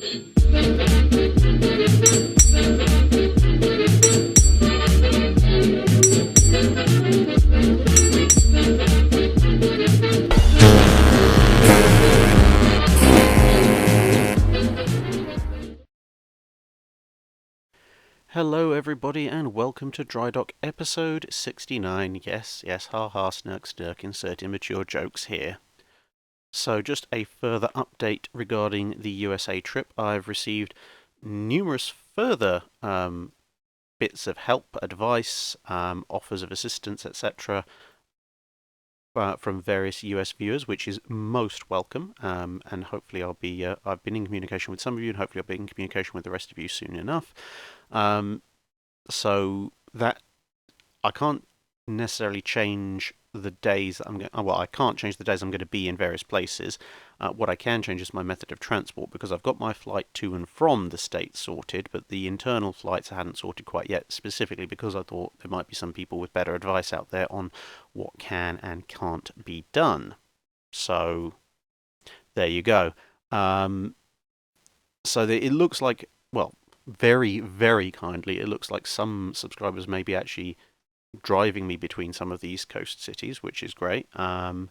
Hello everybody and welcome to Drydock episode 69. Yes, ha, snurk, insert immature jokes here. So just a further update regarding the USA trip. I've received numerous further bits of help, advice, offers of assistance, etc. From various US viewers, which is most welcome, and hopefully I've been in communication with some of you, and hopefully I'll be in communication with the rest of you soon enough. So that I can't necessarily change the days that I'm going. Well, I can't change the days I'm going to be in various places. What I can change is my method of transport, because I've got my flight to and from the States sorted, but the internal flights I hadn't sorted quite yet, specifically because I thought there might be some people with better advice out there on what can and can't be done. So there you go. It looks like, well, very, very kindly, it looks like some subscribers may be actually driving me between some of the East Coast cities, which is great. And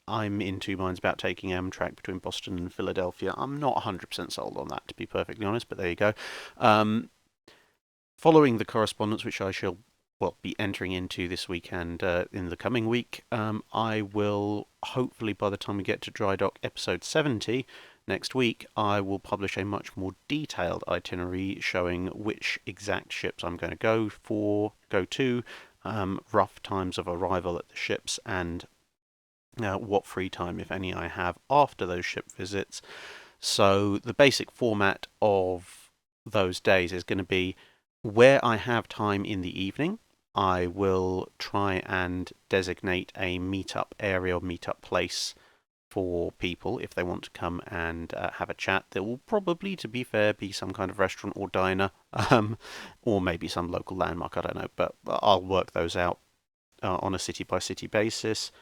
I'm in two minds about taking Amtrak between Boston and Philadelphia. I'm not 100% sold on that, to be perfectly honest, but there you go. Following the correspondence, which I shall be entering into this week and in the coming week, I will hopefully, by the time we get to Drydock episode 70 next week, I will publish a much more detailed itinerary showing which exact ships I'm going to go to, rough times of arrival at the ships, and what free time, if any, I have after those ship visits. So the basic format of those days is going to be where I have time in the evening. I will try and designate a meetup area or meetup place for people if they want to come and have a chat. There will probably, to be fair, be some kind of restaurant or diner, or maybe some local landmark, I don't know, but I'll work those out on a city-by-city basis.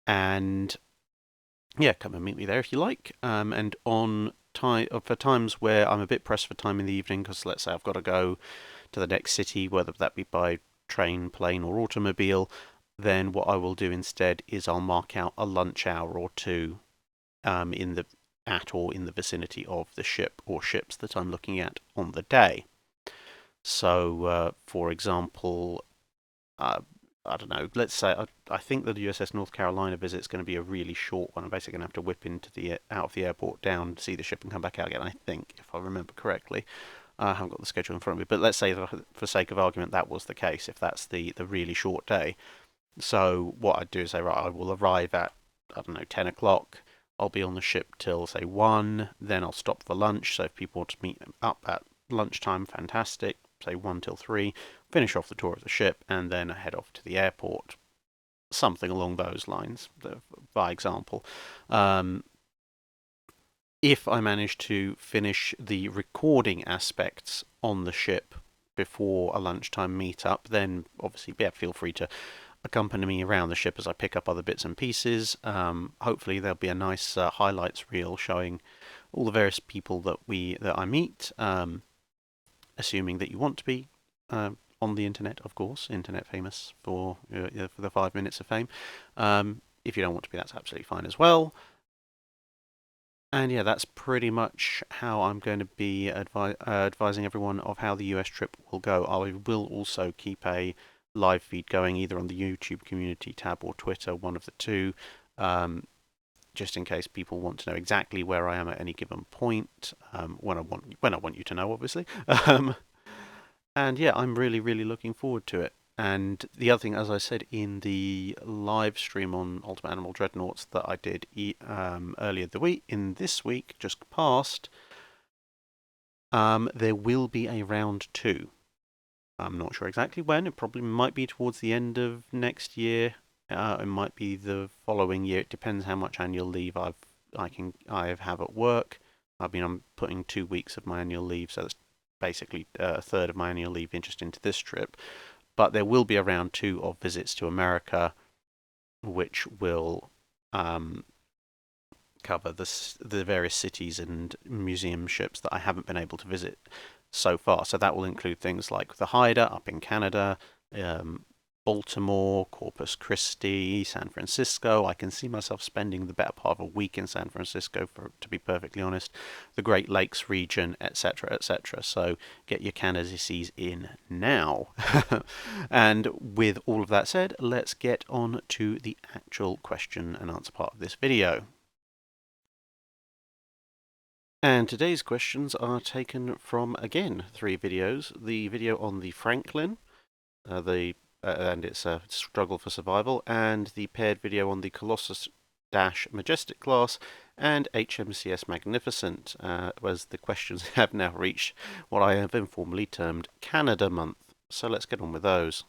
And yeah, come and meet me there if you like. And on time, for times where I'm a bit pressed for time in the evening, because let's say I've got to go to the next city, whether that be by train, plane, or automobile, then what I will do instead is I'll mark out a lunch hour or two in the vicinity of the ship or ships that I'm looking at on the day. So, for example, I don't know, let's say I think the USS North Carolina visit is going to be a really short one. I'm basically going to have to whip out of the airport, down, see the ship, and come back out again, I think, if I remember correctly. I haven't got the schedule in front of me, but let's say that for sake of argument that was the case, if that's the really short day. So what I'd do is say, right, I will arrive at, 10 o'clock. I'll be on the ship till, say, 1. Then I'll stop for lunch. So if people want to meet up at lunchtime, fantastic. Say 1 till 3. Finish off the tour of the ship and then head off to the airport. Something along those lines, by example. If I manage to finish the recording aspects on the ship before a lunchtime meetup, then obviously feel free to accompany me around the ship as I pick up other bits and pieces. Hopefully there'll be a nice highlights reel showing all the various people that I meet, assuming that you want to be on the internet, of course, internet famous for the 5 minutes of fame. If you don't want to be, that's absolutely fine as well. And yeah, that's pretty much how I'm going to be advising everyone of how the US trip will go. I will also keep a live feed going either on the YouTube community tab or Twitter, one of the two, just in case people want to know exactly where I am at any given point, when I want you to know, obviously. And yeah, I'm really, really looking forward to it. And the other thing, as I said in the live stream on Ultimate Animal Dreadnoughts that I did earlier this week, just past, there will be a round 2. I'm not sure exactly when. It probably might be towards the end of next year. It might be the following year. It depends how much annual leave I have at work. I'm putting 2 weeks of my annual leave, so that's basically a third of my annual leave just into this trip. But there will be a round 2 of visits to America, which will cover the various cities and museum ships that I haven't been able to visit so far. So that will include things like the Hyder up in Canada, um, Baltimore, Corpus Christi, San Francisco. I can see myself spending the better part of a week in San Francisco, to be perfectly honest. The Great Lakes region, etc., etc. So get your candidacies in now. And with all of that said, let's get on to the actual question and answer part of this video. And today's questions are taken from, again, 3 videos. The video on the Franklin, and its struggle for survival, and the paired video on the Colossus-Majestic class and HMCS Magnificent, as the questions have now reached what I have informally termed Canada Month. So let's get on with those.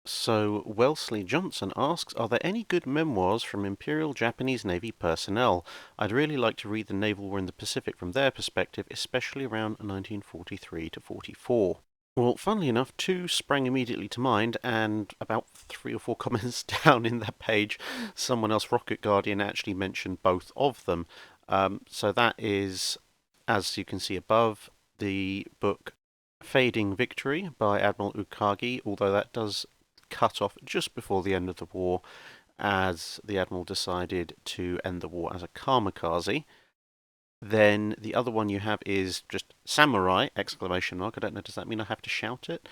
So, Wellesley Johnson asks, are there any good memoirs from Imperial Japanese Navy personnel? I'd really like to read the Naval War in the Pacific from their perspective, especially around 1943 to 44. Well, funnily enough, 2 sprang immediately to mind, and about 3 or 4 comments down in that page, someone else, Rocket Guardian, actually mentioned both of them. So that is, as you can see above, the book Fading Victory by Admiral Ukagi, although that does cut off just before the end of the war, as the Admiral decided to end the war as a kamikaze. Then the other one you have is just Samurai, exclamation mark. I don't know, does that mean I have to shout it?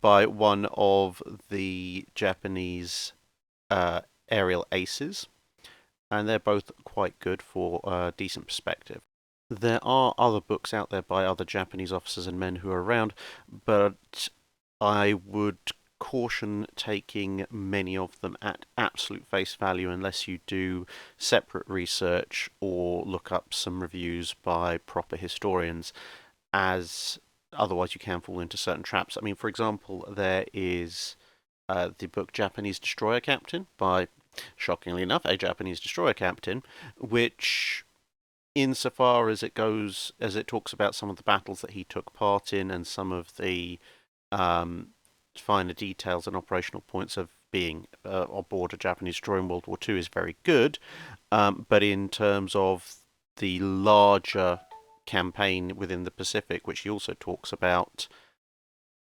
By one of the Japanese aerial aces. And they're both quite good for decent perspective. There are other books out there by other Japanese officers and men who are around, but I would caution taking many of them at absolute face value unless you do separate research or look up some reviews by proper historians, as otherwise you can fall into certain traps. I mean, for example, there is the book Japanese Destroyer Captain by, shockingly enough, a Japanese destroyer captain, which, insofar as it goes, as it talks about some of the battles that he took part in and some of the finer details and operational points of being aboard a Japanese destroyer in World War II, is very good. But in terms of the larger campaign within the Pacific, which he also talks about,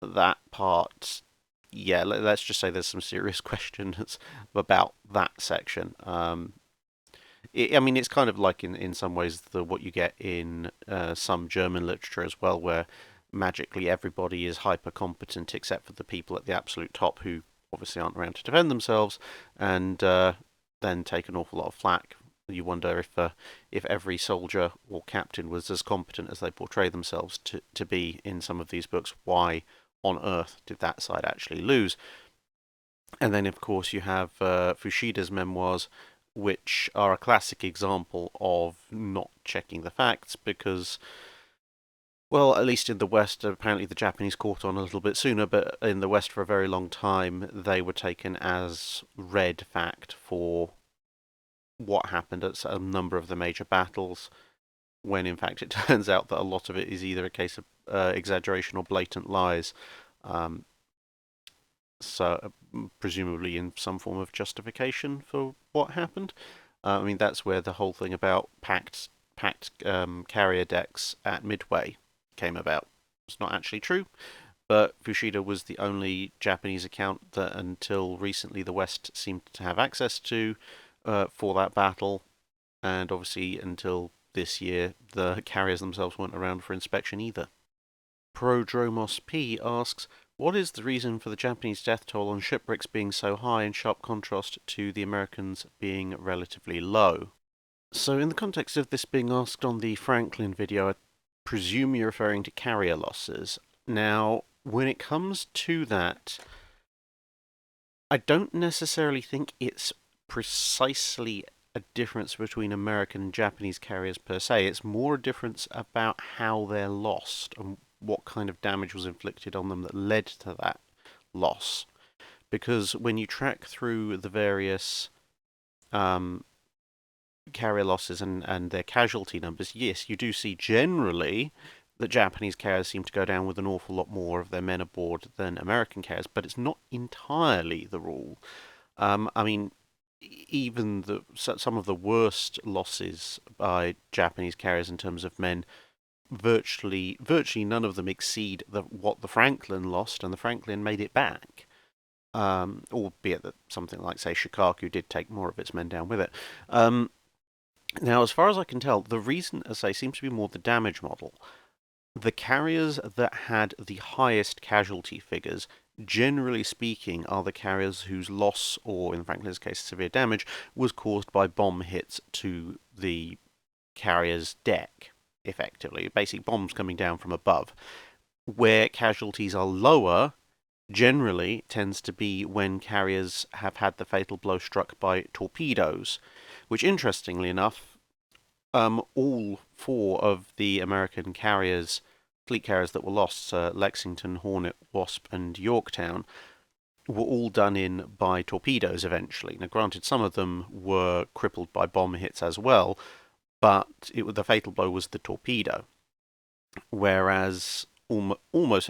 that part, yeah, let's just say there's some serious questions about that section. I mean, it's kind of like in some ways what you get in some German literature as well, where magically everybody is hyper competent except for the people at the absolute top who obviously aren't around to defend themselves, and then take an awful lot of flack. You wonder if every soldier or captain was as competent as they portray themselves to be in some of these books. Why on earth did that side actually lose? And then, of course, you have Fushida's memoirs, which are a classic example of not checking the facts because, well, at least in the West, apparently the Japanese caught on a little bit sooner, but in the West for a very long time, they were taken as red fact for what happened at a number of the major battles, when in fact it turns out that a lot of it is either a case of exaggeration or blatant lies. So presumably in some form of justification for what happened. I mean, that's where the whole thing about packed carrier decks at Midway came about. It's not actually true, but Fushida was the only Japanese account that until recently the West seemed to have access to for that battle, and obviously until this year the carriers themselves weren't around for inspection either. Prodromos P asks, what is the reason for the Japanese death toll on shipwrecks being so high, in sharp contrast to the Americans being relatively low? So in the context of this being asked on the Franklin video, I presume you're referring to carrier losses. Now, when it comes to that, I don't necessarily think it's precisely a difference between American and Japanese carriers per se. It's more a difference about how they're lost and what kind of damage was inflicted on them that led to that loss. Because when you track through the various carrier losses and their casualty numbers, yes, you do see generally that Japanese carriers seem to go down with an awful lot more of their men aboard than American carriers, but it's not entirely the rule. I mean, even some of the worst losses by Japanese carriers in terms of men, virtually none of them exceed what the Franklin lost, and the Franklin made it back. Albeit that something like, say, Shikaku did take more of its men down with it. Now, as far as I can tell, the reason, as I say, seems to be more the damage model. The carriers that had the highest casualty figures, generally speaking, are the carriers whose loss, or in Franklin's case, severe damage, was caused by bomb hits to the carrier's deck, effectively. Basically, bombs coming down from above. Where casualties are lower, generally tends to be when carriers have had the fatal blow struck by torpedoes, which, interestingly enough, all four of the American carriers, fleet carriers that were lost, Lexington, Hornet, Wasp, and Yorktown, were all done in by torpedoes eventually. Now, granted, some of them were crippled by bomb hits as well, but the fatal blow was the torpedo. Whereas almost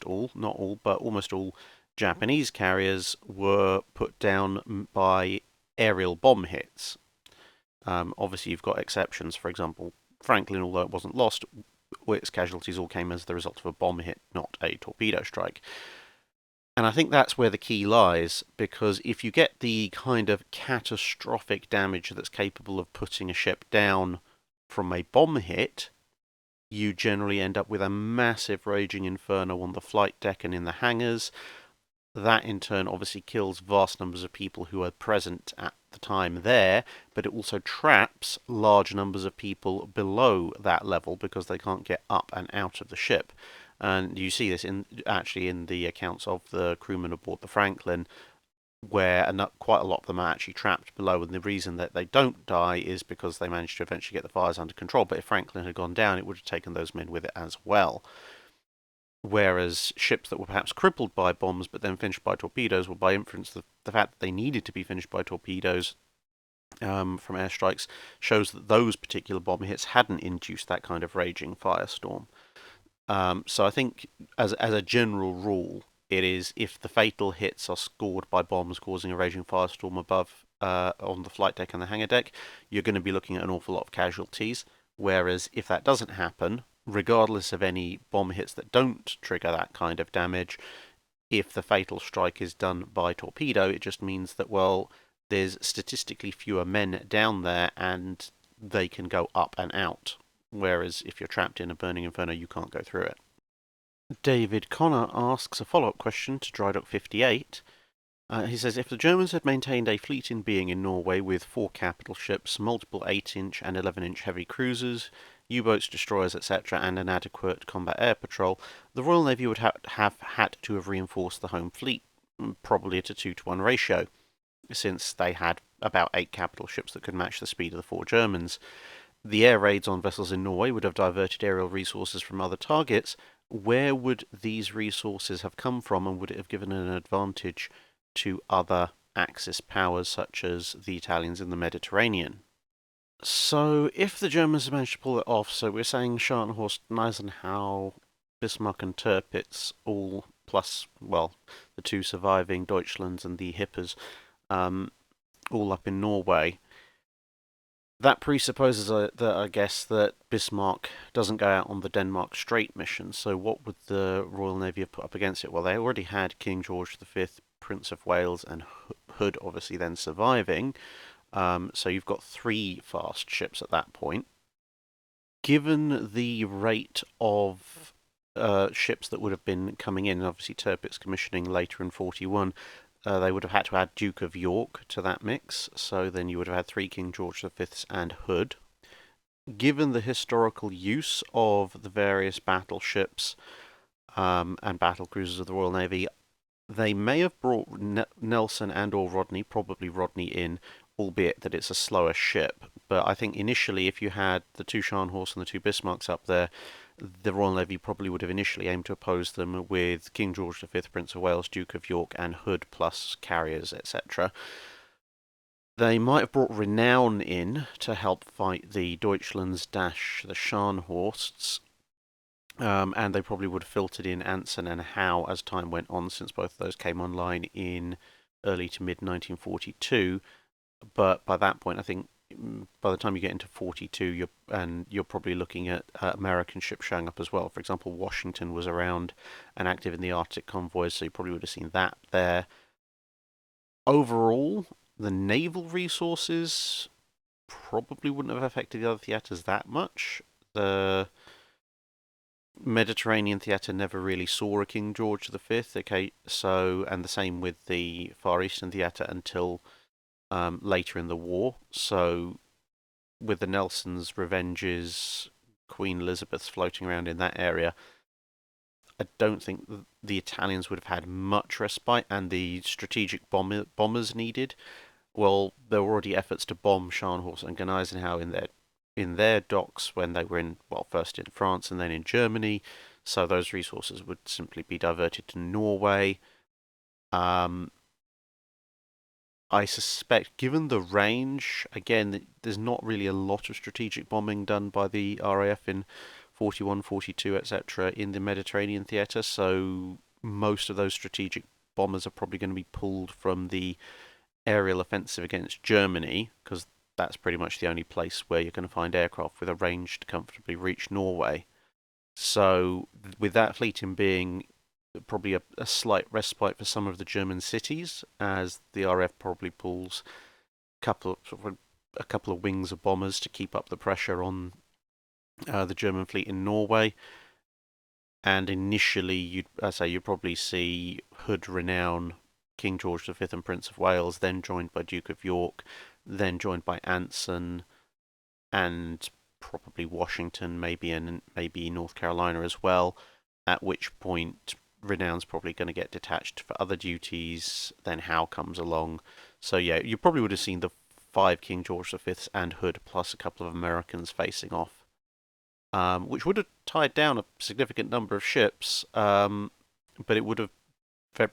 all, not all, but almost all Japanese carriers were put down by aerial bomb hits. Obviously, you've got exceptions. For example, Franklin, although it wasn't lost, its casualties all came as the result of a bomb hit, not a torpedo strike. And I think that's where the key lies, because if you get the kind of catastrophic damage that's capable of putting a ship down from a bomb hit, you generally end up with a massive raging inferno on the flight deck and in the hangars. That in turn obviously kills vast numbers of people who are present at the time there, but it also traps large numbers of people below that level because they can't get up and out of the ship. And you see this actually in the accounts of the crewmen aboard the Franklin, where quite a lot of them are actually trapped below, and the reason that they don't die is because they managed to eventually get the fires under control. But if Franklin had gone down, it would have taken those men with it as well. Whereas ships that were perhaps crippled by bombs but then finished by torpedoes were, by inference, the fact that they needed to be finished by torpedoes from airstrikes shows that those particular bomb hits hadn't induced that kind of raging firestorm. So I think, as a general rule, it is if the fatal hits are scored by bombs causing a raging firestorm above on the flight deck and the hangar deck, you're going to be looking at an awful lot of casualties. Whereas if that doesn't happen, regardless of any bomb hits that don't trigger that kind of damage, if the fatal strike is done by torpedo, it just means that, well, there's statistically fewer men down there and they can go up and out. Whereas if you're trapped in a burning inferno, you can't go through it. David Connor asks a follow-up question to Drydock 58. He says, if the Germans had maintained a fleet in being in Norway with 4 capital ships, multiple 8-inch and 11-inch heavy cruisers, U-boats, destroyers, etc., and an adequate combat air patrol, the Royal Navy would have had to have reinforced the home fleet, probably at a 2-to-1 ratio, since they had about 8 capital ships that could match the speed of the 4 Germans. The air raids on vessels in Norway would have diverted aerial resources from other targets. Where would these resources have come from, and would it have given an advantage to other Axis powers such as the Italians in the Mediterranean? So, if the Germans had managed to pull it off, so we're saying Scharnhorst, Gneisenau, Bismarck, and Tirpitz, all plus, well, the 2 surviving Deutschlands and the Hippers, all up in Norway. That presupposes that I guess that Bismarck doesn't go out on the Denmark Strait mission. So what would the Royal Navy have put up against it? Well, they already had King George V, Prince of Wales, and Hood obviously then surviving. So you've got 3 fast ships at that point. Given the rate of ships that would have been coming in, obviously Tirpitz commissioning later in 41, they would have had to add Duke of York to that mix, so then you would have had 3 King George V's and Hood. Given the historical use of the various battleships and battle cruisers of the Royal Navy, they may have brought Nelson and or Rodney, probably Rodney, in, albeit that it's a slower ship. But I think initially, if you had the 2 Scharnhorst and the 2 Bismarcks up there, the Royal Navy probably would have initially aimed to oppose them with King George V, Prince of Wales, Duke of York, and Hood, plus carriers, etc. They might have brought Renown in to help fight the Deutschlands - the Scharnhorsts, and they probably would have filtered in Anson and Howe as time went on, since both of those came online in early to mid 1942. But by that point, I think by the time you get into 42, you're probably looking at American ships showing up as well. For example, Washington was around and active in the Arctic convoys, so you probably would have seen that there. Overall, the naval resources probably wouldn't have affected the other theatres that much. The Mediterranean theatre never really saw a King George V. Okay, so and the same with the Far Eastern theatre until later in the war. So with the Nelsons, Revenges, Queen Elizabeth's floating around in that area, I don't think the Italians would have had much respite, and the strategic bombers needed. Well, there were already efforts to bomb Scharnhorst and Gneisenau in their docks when they were in, well, first in France and then in Germany. So those resources would simply be diverted to Norway. Um, I suspect, given the range, again, there's not really a lot of strategic bombing done by the RAF in 41, 42, etc. in the Mediterranean theatre, so most of those strategic bombers are probably going to be pulled from the aerial offensive against Germany, because that's pretty much the only place where you're going to find aircraft with a range to comfortably reach Norway. So, with that fleet in being probably a slight respite for some of the German cities, as the RF probably pulls a couple of wings of bombers to keep up the pressure on the German fleet in Norway. And initially, you'd probably see Hood renown King George V and Prince of Wales, then joined by Duke of York, then joined by Anson, and probably Washington, maybe North Carolina as well. At which point, Renown's probably going to get detached for other duties. Then Howe comes along. So yeah, you probably would have seen the five King George V's and Hood plus a couple of Americans facing off, which would have tied down a significant number of ships. But it would have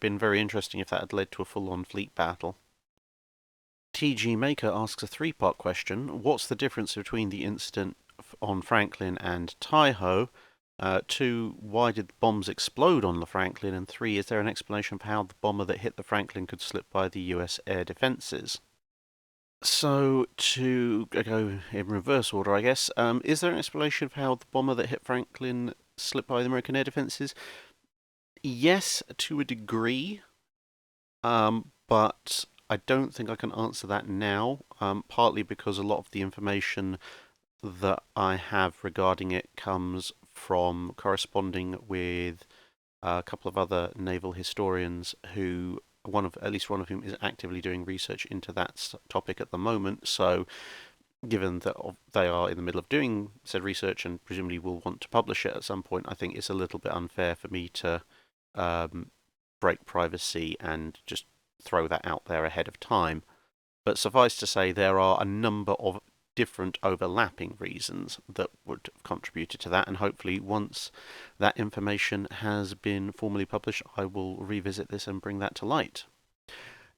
been very interesting if that had led to a full-on fleet battle. TG Maker asks a three-part question. What's the difference between the incident on Franklin and Taiho? Two, why did the bombs explode on the Franklin? And three, is there an explanation for how the bomber that hit the Franklin could slip by the US air defences? So, to go in reverse order, I guess, is there an explanation for how the bomber that hit Franklin slipped by the American air defences? Yes, to a degree, but I don't think I can answer that now, partly because a lot of the information that I have regarding it comes from corresponding with a couple of other naval historians who at least one of whom is actively doing research into that topic at the moment. So, given that they are in the middle of doing said research and presumably will want to publish it at some point, I think it's a little bit unfair for me to break privacy and just throw that out there ahead of time. But suffice to say, there are a number of different overlapping reasons that would have contributed to that, and hopefully once that information has been formally published, I will revisit this and bring that to light.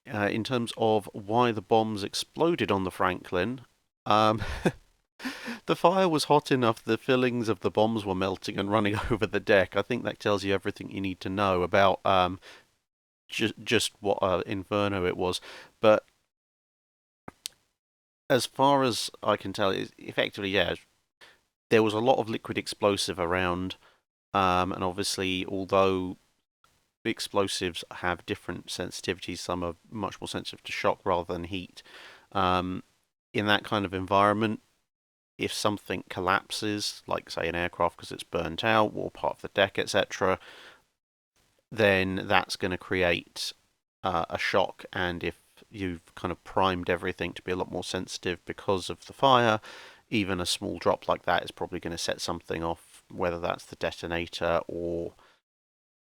In terms of why the bombs exploded on the Franklin, um, the fire was hot enough, the fillings of the bombs were melting and running over the deck. I think that tells you everything you need to know about just what inferno it was. But as far as I can tell, effectively, yeah, there was a lot of liquid explosive around, and obviously, although explosives have different sensitivities, some are much more sensitive to shock rather than heat. Um, in that kind of environment, if something collapses, like say an aircraft because it's burnt out or part of the deck, etc., then that's going to create a shock. And if you've kind of primed everything to be a lot more sensitive because of the fire, even a small drop like that is probably going to set something off, whether that's the detonator or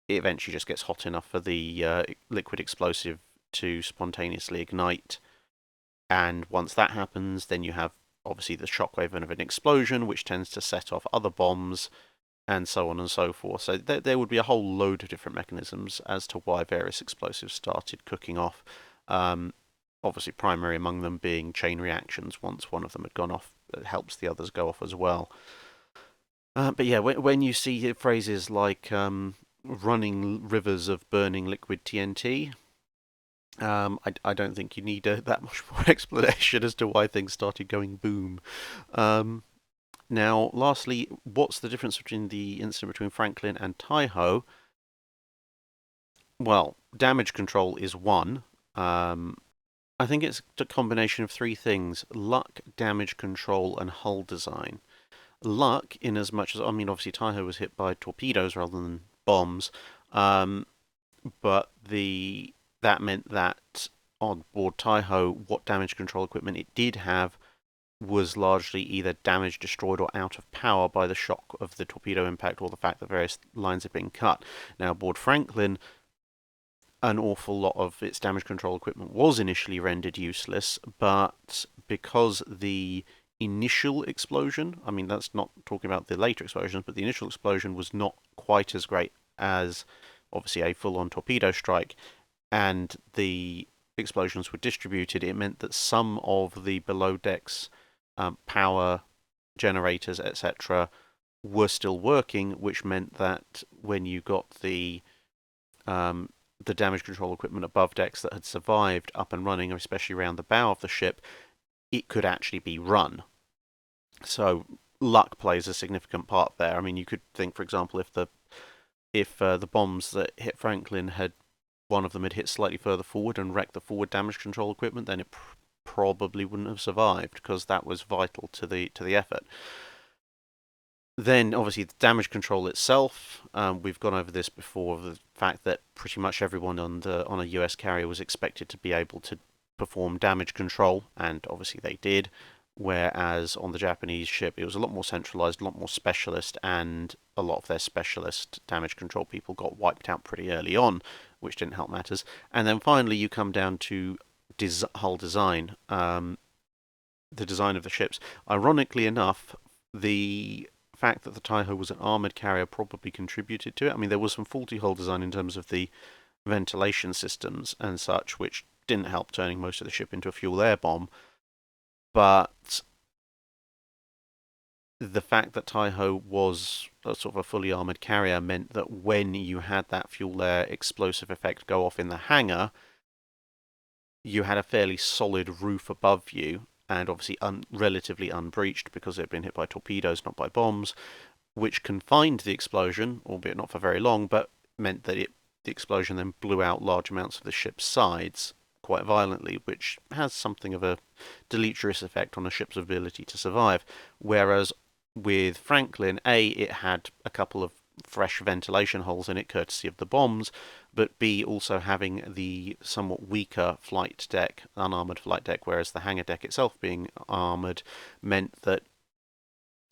it eventually just gets hot enough for the liquid explosive to spontaneously ignite. And once that happens, then you have obviously the shockwave of an explosion, which tends to set off other bombs, and so on and so forth. So there would be a whole load of different mechanisms as to why various explosives started cooking off. Obviously, primary among them being chain reactions. Once one of them had gone off, it helps the others go off as well. But yeah, when you see phrases like running rivers of burning liquid TNT, I don't think you need that much more explanation as to why things started going boom. Um, Now, lastly, what's the difference between the incident between Franklin and Taiho? Well, damage control is one. Um, I think it's a combination of three things: luck, damage control, and hull design. Luck, in as much as, I mean, obviously Taiho was hit by torpedoes rather than bombs, um, but that meant that on board Taiho, what damage control equipment it did have was largely either damaged, destroyed, or out of power by the shock of the torpedo impact or the fact that various lines had been cut. Now, aboard Franklin, an awful lot of its damage control equipment was initially rendered useless, but because the initial explosion, I mean, that's not talking about the later explosions, but the initial explosion was not quite as great as obviously a full on torpedo strike, and the explosions were distributed, it meant that some of the below decks power generators, etc., were still working, which meant that when you got um, the damage control equipment above decks that had survived up and running, especially around the bow of the ship, it could actually be run. So luck plays a significant part there. I mean, you could think, for example, if the bombs that hit Franklin had one of them had hit slightly further forward and wrecked the forward damage control equipment, then it probably wouldn't have survived because that was vital to the effort. Then, obviously, the damage control itself. We've gone over this before. The fact that pretty much everyone on a US carrier was expected to be able to perform damage control, and obviously they did. Whereas on the Japanese ship, it was a lot more centralized, a lot more specialist, and a lot of their specialist damage control people got wiped out pretty early on, which didn't help matters. And then finally, you come down to hull design, the design of the ships. Ironically enough, the fact that the Taiho was an armoured carrier probably contributed to it. I mean, there was some faulty hull design in terms of the ventilation systems and such, which didn't help turning most of the ship into a fuel air bomb. But the fact that Taiho was a sort of a fully armoured carrier meant that when you had that fuel air explosive effect go off in the hangar, you had a fairly solid roof above you, and obviously relatively unbreached because it had been hit by torpedoes, not by bombs, which confined the explosion, albeit not for very long, but meant that the explosion then blew out large amounts of the ship's sides quite violently, which has something of a deleterious effect on a ship's ability to survive. Whereas with Franklin, it had a couple of fresh ventilation holes in it, courtesy of the bombs, but B, also having the somewhat weaker flight deck, unarmoured flight deck, whereas the hangar deck itself being armoured meant that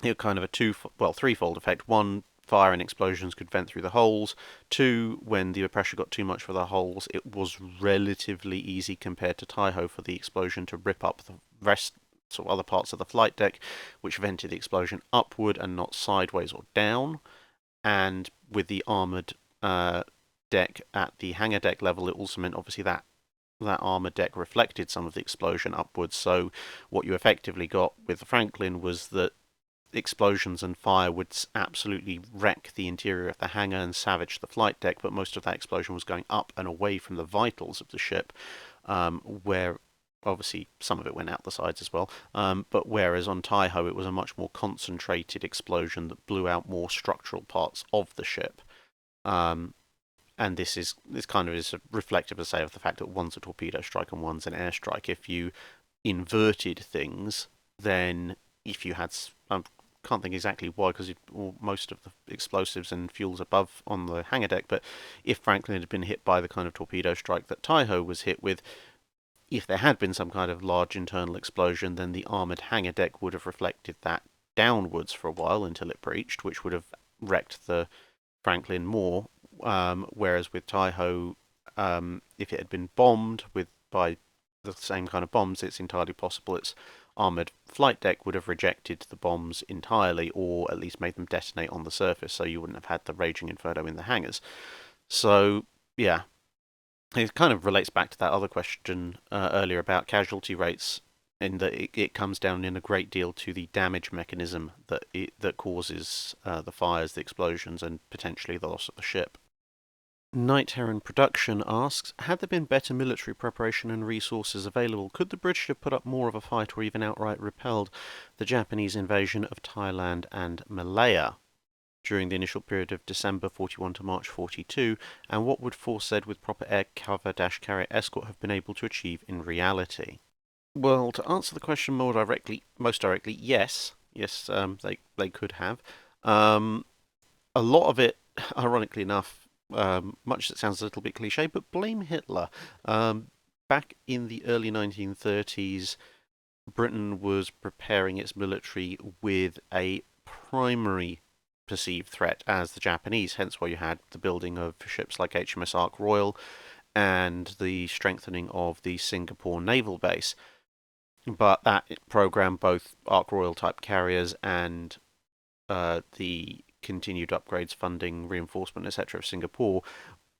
it was kind of a threefold effect. One, fire and explosions could vent through the holes. Two, when the pressure got too much for the holes, it was relatively easy compared to Taiho for the explosion to rip up the rest, sort of other parts of the flight deck, which vented the explosion upward and not sideways or down. And with the armoured deck at the hangar deck level, it also meant obviously that armoured deck reflected some of the explosion upwards. So what you effectively got with the Franklin was that explosions and fire would absolutely wreck the interior of the hangar and savage the flight deck, but most of that explosion was going up and away from the vitals of the ship, where obviously some of it went out the sides as well. But whereas on Taiho it was a much more concentrated explosion that blew out more structural parts of the ship. And this kind of is reflective, as I say, of the fact that one's a torpedo strike and one's an airstrike. If you inverted things, then if you had, I can't think exactly why, because most of the explosives and fuels above on the hangar deck, but if Franklin had been hit by the kind of torpedo strike that Taiho was hit with, if there had been some kind of large internal explosion, then the armoured hangar deck would have reflected that downwards for a while until it breached, which would have wrecked the Franklin more. Whereas with Taiho, if it had been bombed by the same kind of bombs, it's entirely possible its armoured flight deck would have rejected the bombs entirely, or at least made them detonate on the surface, so you wouldn't have had the raging inferno in the hangars. So, yeah, it kind of relates back to that other question earlier about casualty rates, in that it comes down in a great deal to the damage mechanism that causes the fires, the explosions, and potentially the loss of the ship. Night Heron Production asks, had there been better military preparation and resources available, could the British have put up more of a fight or even outright repelled the Japanese invasion of Thailand and Malaya during the initial period of December 41 to March 42, and what would force said with proper air cover carrier escort have been able to achieve in reality? Well, to answer the question most directly, yes, they could have. Um, a lot of it, ironically enough, much as it sounds a little bit cliche, but blame Hitler. Back in the early 1930s, Britain was preparing its military with a primary perceived threat as the Japanese, hence why you had the building of ships like HMS Ark Royal and the strengthening of the Singapore naval base. But that program, both Ark Royal type carriers and the continued upgrades, funding, reinforcement, etc. of Singapore,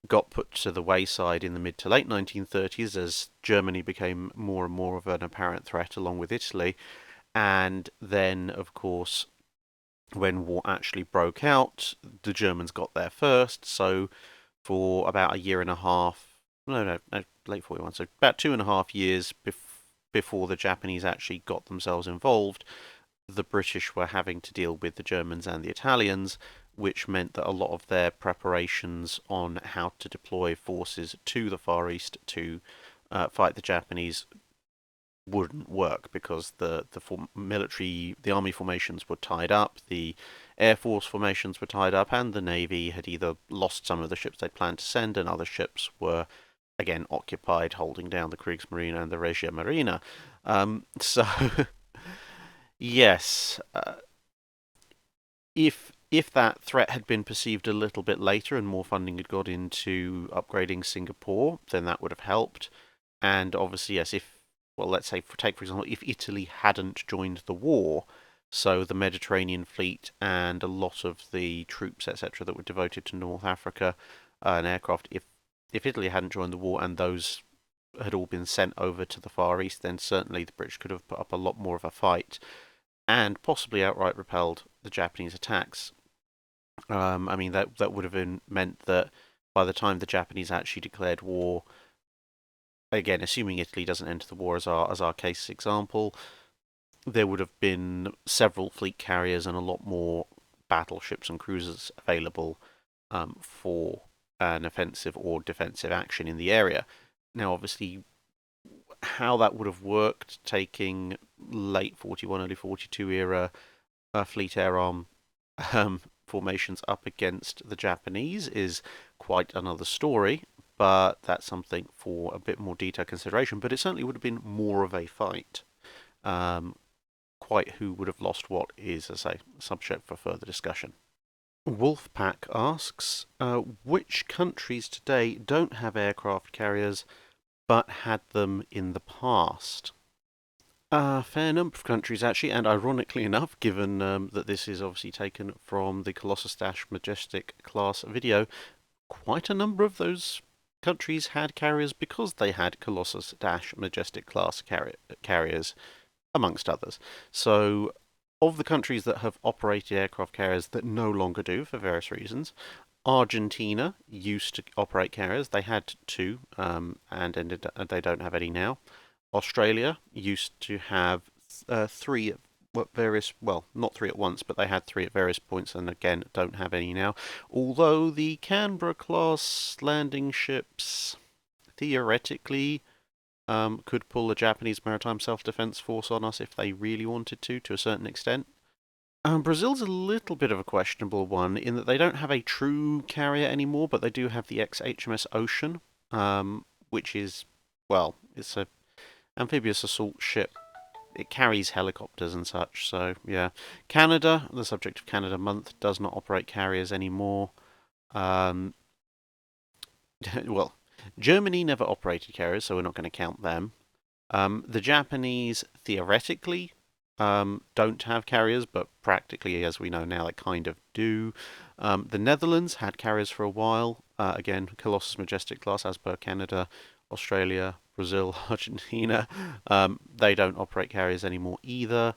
got put to the wayside in the mid to late 1930s as Germany became more and more of an apparent threat along with Italy. And then, of course, when war actually broke out, the Germans got there first. So for about a year and a half, no, late 41, so about 2.5 years before the Japanese actually got themselves involved, the British were having to deal with the Germans and the Italians, which meant that a lot of their preparations on how to deploy forces to the Far East to fight the Japanese wouldn't work because the army formations were tied up, the air force formations were tied up, and the navy had either lost some of the ships they'd planned to send, and other ships were again occupied, holding down the Kriegsmarine and the Regia Marina. So yes, if that threat had been perceived a little bit later and more funding had got into upgrading Singapore, then that would have helped. And obviously, yes, let's say, take for example, if Italy hadn't joined the war, so the Mediterranean fleet and a lot of the troops, etc., that were devoted to North Africa and aircraft, if Italy hadn't joined the war and those had all been sent over to the Far East, then certainly the British could have put up a lot more of a fight and possibly outright repelled the Japanese attacks. I mean, that would have meant that by the time the Japanese actually declared war, again, assuming Italy doesn't enter the war as our case example, there would have been several fleet carriers and a lot more battleships and cruisers available for an offensive or defensive action in the area. Now, obviously, how that would have worked, taking late 41, early 42 era fleet air arm formations up against the Japanese is quite another story, but that's something for a bit more detailed consideration. But it certainly would have been more of a fight. Quite who would have lost what is, as a subject for further discussion. Wolfpack asks, which countries today don't have aircraft carriers but had them in the past? A fair number of countries, actually, and ironically enough, given that this is obviously taken from the Colossus Majestic class video, quite a number of those countries had carriers because they had Colossus Majestic class carriers, amongst others. So, of the countries that have operated aircraft carriers that no longer do for various reasons, Argentina used to operate carriers. They had two, and they don't have any now. Australia used to have three at various, well, not three at once, but they had three at various points, and again, don't have any now. Although the Canberra class landing ships theoretically could pull a Japanese maritime self-defense force on us if they really wanted to a certain extent. Brazil's a little bit of a questionable one in that they don't have a true carrier anymore, but they do have the ex-HMS Ocean, which is, well, it's a amphibious assault ship. It carries helicopters and such, so yeah. Canada, the subject of Canada Month, does not operate carriers anymore. Well, Germany never operated carriers, so we're not going to count them. The Japanese, theoretically, don't have carriers, but practically, as we know now, they kind of do. The Netherlands had carriers for a while. Again, Colossus Majestic class, as per Canada, Australia, Brazil, Argentina. They don't operate carriers anymore either.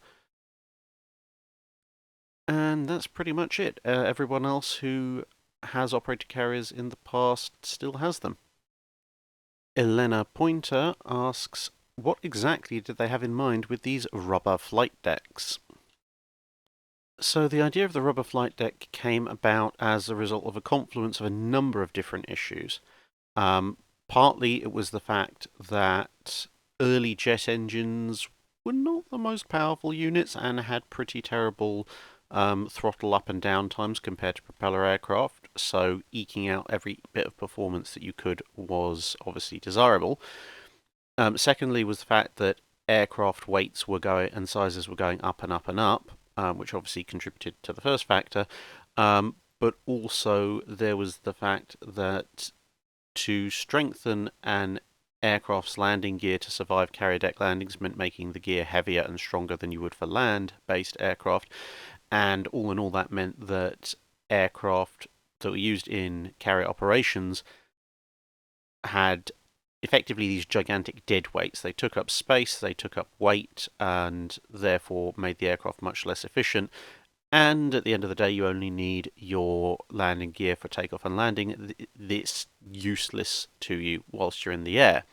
And that's pretty much it. Everyone else who has operated carriers in the past, still has them. Elena Pointer asks, what exactly did they have in mind with these rubber flight decks? So the idea of the rubber flight deck came about as a result of a confluence of a number of different issues. Partly it was the fact that early jet engines were not the most powerful units and had pretty terrible throttle up and down times compared to propeller aircraft, so eking out every bit of performance that you could was obviously desirable. Secondly was the fact that aircraft weights were going and sizes were going up and up and up, which obviously contributed to the first factor. But also there was the fact that to strengthen an aircraft's landing gear to survive carrier deck landings meant making the gear heavier and stronger than you would for land-based aircraft, and all in all that meant that aircraft that were used in carrier operations had effectively these gigantic dead weights. They took up space, they took up weight, and therefore made the aircraft much less efficient. And at the end of the day, you only need your landing gear for takeoff and landing. It's useless to you whilst you're in the air.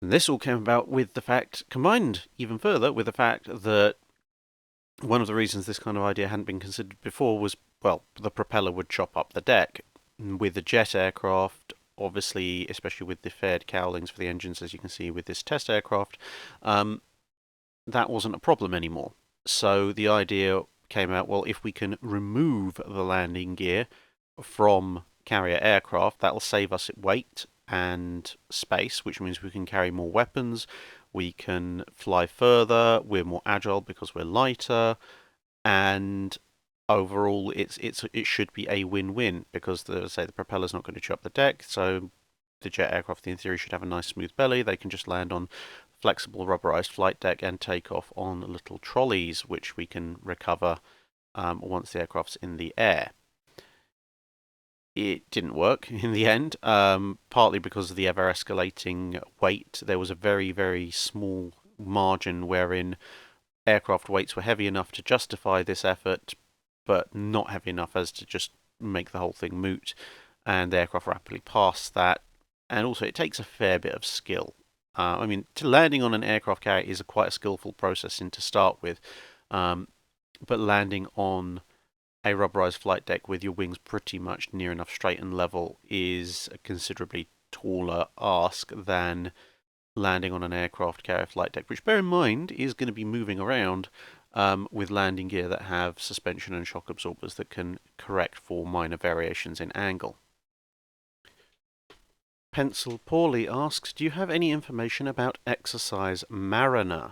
And this all came about with the fact, combined even further with the fact that one of the reasons this kind of idea hadn't been considered before was, well, the propeller would chop up the deck. With the jet aircraft, obviously, especially with the faired cowlings for the engines, as you can see with this test aircraft, that wasn't a problem anymore. So the idea came out, well, if we can remove the landing gear from carrier aircraft, that'll save us weight and space, which means we can carry more weapons, we can fly further, we're more agile because we're lighter, and overall it should be a win-win because the propeller's not going to chew up the deck, so the jet aircraft in theory should have a nice smooth belly. They can just land on flexible rubberized flight deck and take off on little trolleys, which we can recover once the aircraft's in the air. It didn't work in the end, partly because of the ever-escalating weight. There was a very, very small margin wherein aircraft weights were heavy enough to justify this effort, but not heavy enough as to just make the whole thing moot, and the aircraft rapidly passed that. And also, it takes a fair bit of skill. I mean, landing on an aircraft carrier is quite a skillful process to start with, but landing on a rubberized flight deck with your wings pretty much near enough straight and level is a considerably taller ask than landing on an aircraft carrier flight deck, which, bear in mind, is going to be moving around with landing gear that have suspension and shock absorbers that can correct for minor variations in angle. Pencil Pauly asks, do you have any information about Exercise Mariner?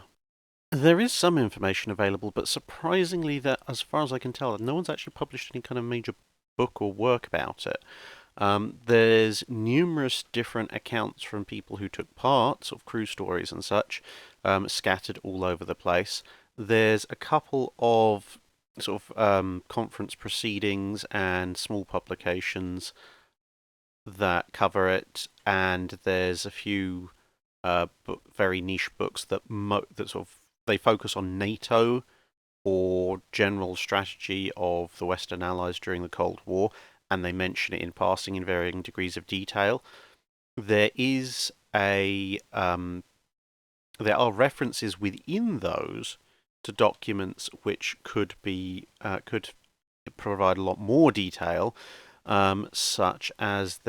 There is some information available, but surprisingly, that, as far as I can tell, no one's actually published any kind of major book or work about it. There's numerous different accounts from people who took part, sort of crew stories and such, scattered all over the place. There's a couple of sort of conference proceedings and small publications that cover it, and there's a few very niche books that sort of they focus on NATO or general strategy of the Western Allies during the Cold War, and they mention it in passing in varying degrees of detail. There is there are references within those to documents which could provide a lot more detail, such as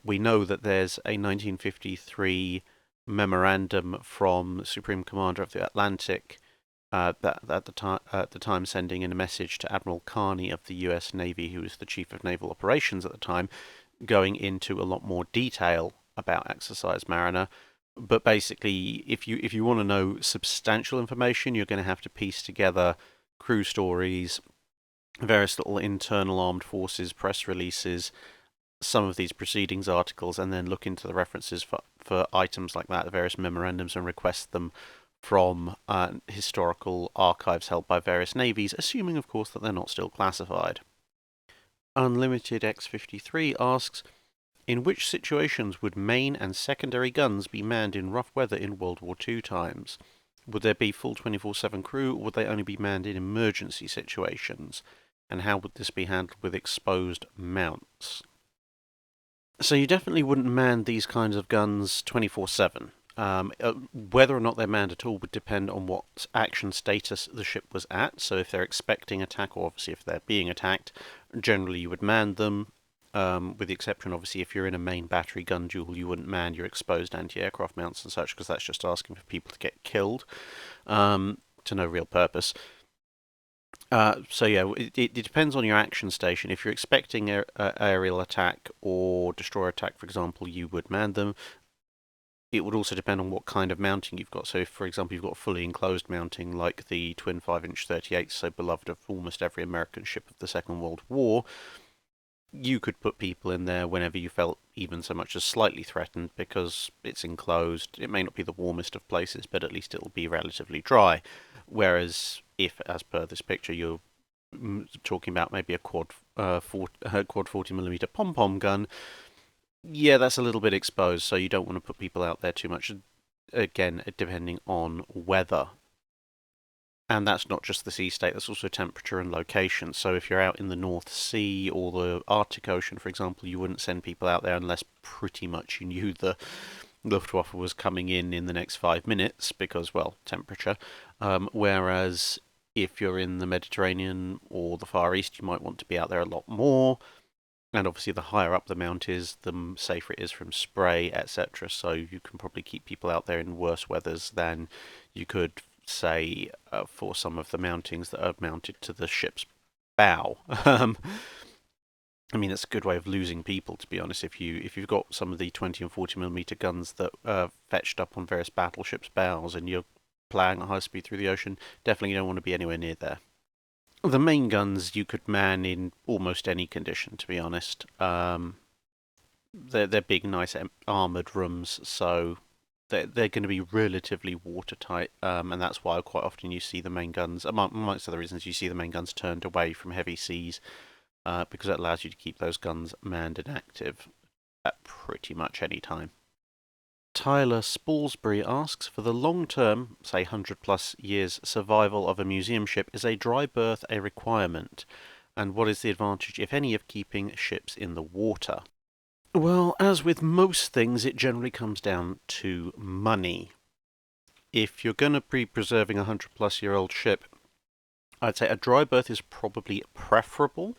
we know that there's a 1953 memorandum from the Supreme Commander of the Atlantic that at the time sending in a message to Admiral Carney of the US Navy, who was the Chief of Naval Operations at the time, going into a lot more detail about Exercise Mariner. But basically, if you want to know substantial information, you're going to have to piece together crew stories, various little internal armed forces press releases, some of these proceedings articles, and then look into the references for items like that, the various memorandums, and request them from historical archives held by various navies, assuming, of course, that they're not still classified. Unlimited X53 asks, in which situations would main and secondary guns be manned in rough weather in World War II times? Would there be full 24/7 crew, or would they only be manned in emergency situations? and how would this be handled with exposed mounts? So you definitely wouldn't man these kinds of guns 24/7. Whether or not they're manned at all would depend on what action status the ship was at. So if they're expecting attack, or obviously if they're being attacked, generally you would man them. With the exception, obviously, if you're in a main battery gun duel, you wouldn't man your exposed anti-aircraft mounts and such, because that's just asking for people to get killed to no real purpose. So yeah, it depends on your action station. If you're expecting aerial attack or destroyer attack, for example, you would man them. It would also depend on what kind of mounting you've got. So if, for example, you've got fully enclosed mounting like the twin 5-inch 38s, so beloved of almost every American ship of the Second World War, you could put people in there whenever you felt even so much as slightly threatened, because it's enclosed. It may not be the warmest of places, but at least it'll be relatively dry. Whereas if, as per this picture, you're talking about maybe a quad 40mm pom-pom gun, yeah, that's a little bit exposed, so you don't want to put people out there too much. Again, depending on weather. And that's not just the sea state, that's also temperature and location. So if you're out in the North Sea or the Arctic Ocean, for example, you wouldn't send people out there unless pretty much you knew the Luftwaffe was coming in the next 5 minutes because, well, temperature. Whereas if you're in the Mediterranean or the Far East, you might want to be out there a lot more. And obviously, the higher up the mount is, the safer it is from spray, etc. So you can probably keep people out there in worse weathers than you could, say, for some of the mountings that are mounted to the ship's bow. I mean, it's a good way of losing people, to be honest. If you've got some of the 20 and 40mm guns that are fetched up on various battleships' bows, and you're ploughing at high speed through the ocean, definitely don't want to be anywhere near there. The main guns you could man in almost any condition, to be honest. They're big, nice armoured rooms, so they're going to be relatively watertight, and that's why quite often you see the main guns, amongst other reasons, you see the main guns turned away from heavy seas, because it allows you to keep those guns manned and active at pretty much any time. Tyler Spalsbury asks, for the long term, say 100+ years survival of a museum ship, is a dry berth a requirement? And what is the advantage, if any, of keeping ships in the water? Well, as with most things, it generally comes down to money. If you're going to be preserving a 100+-year-old ship, I'd say a dry berth is probably preferable.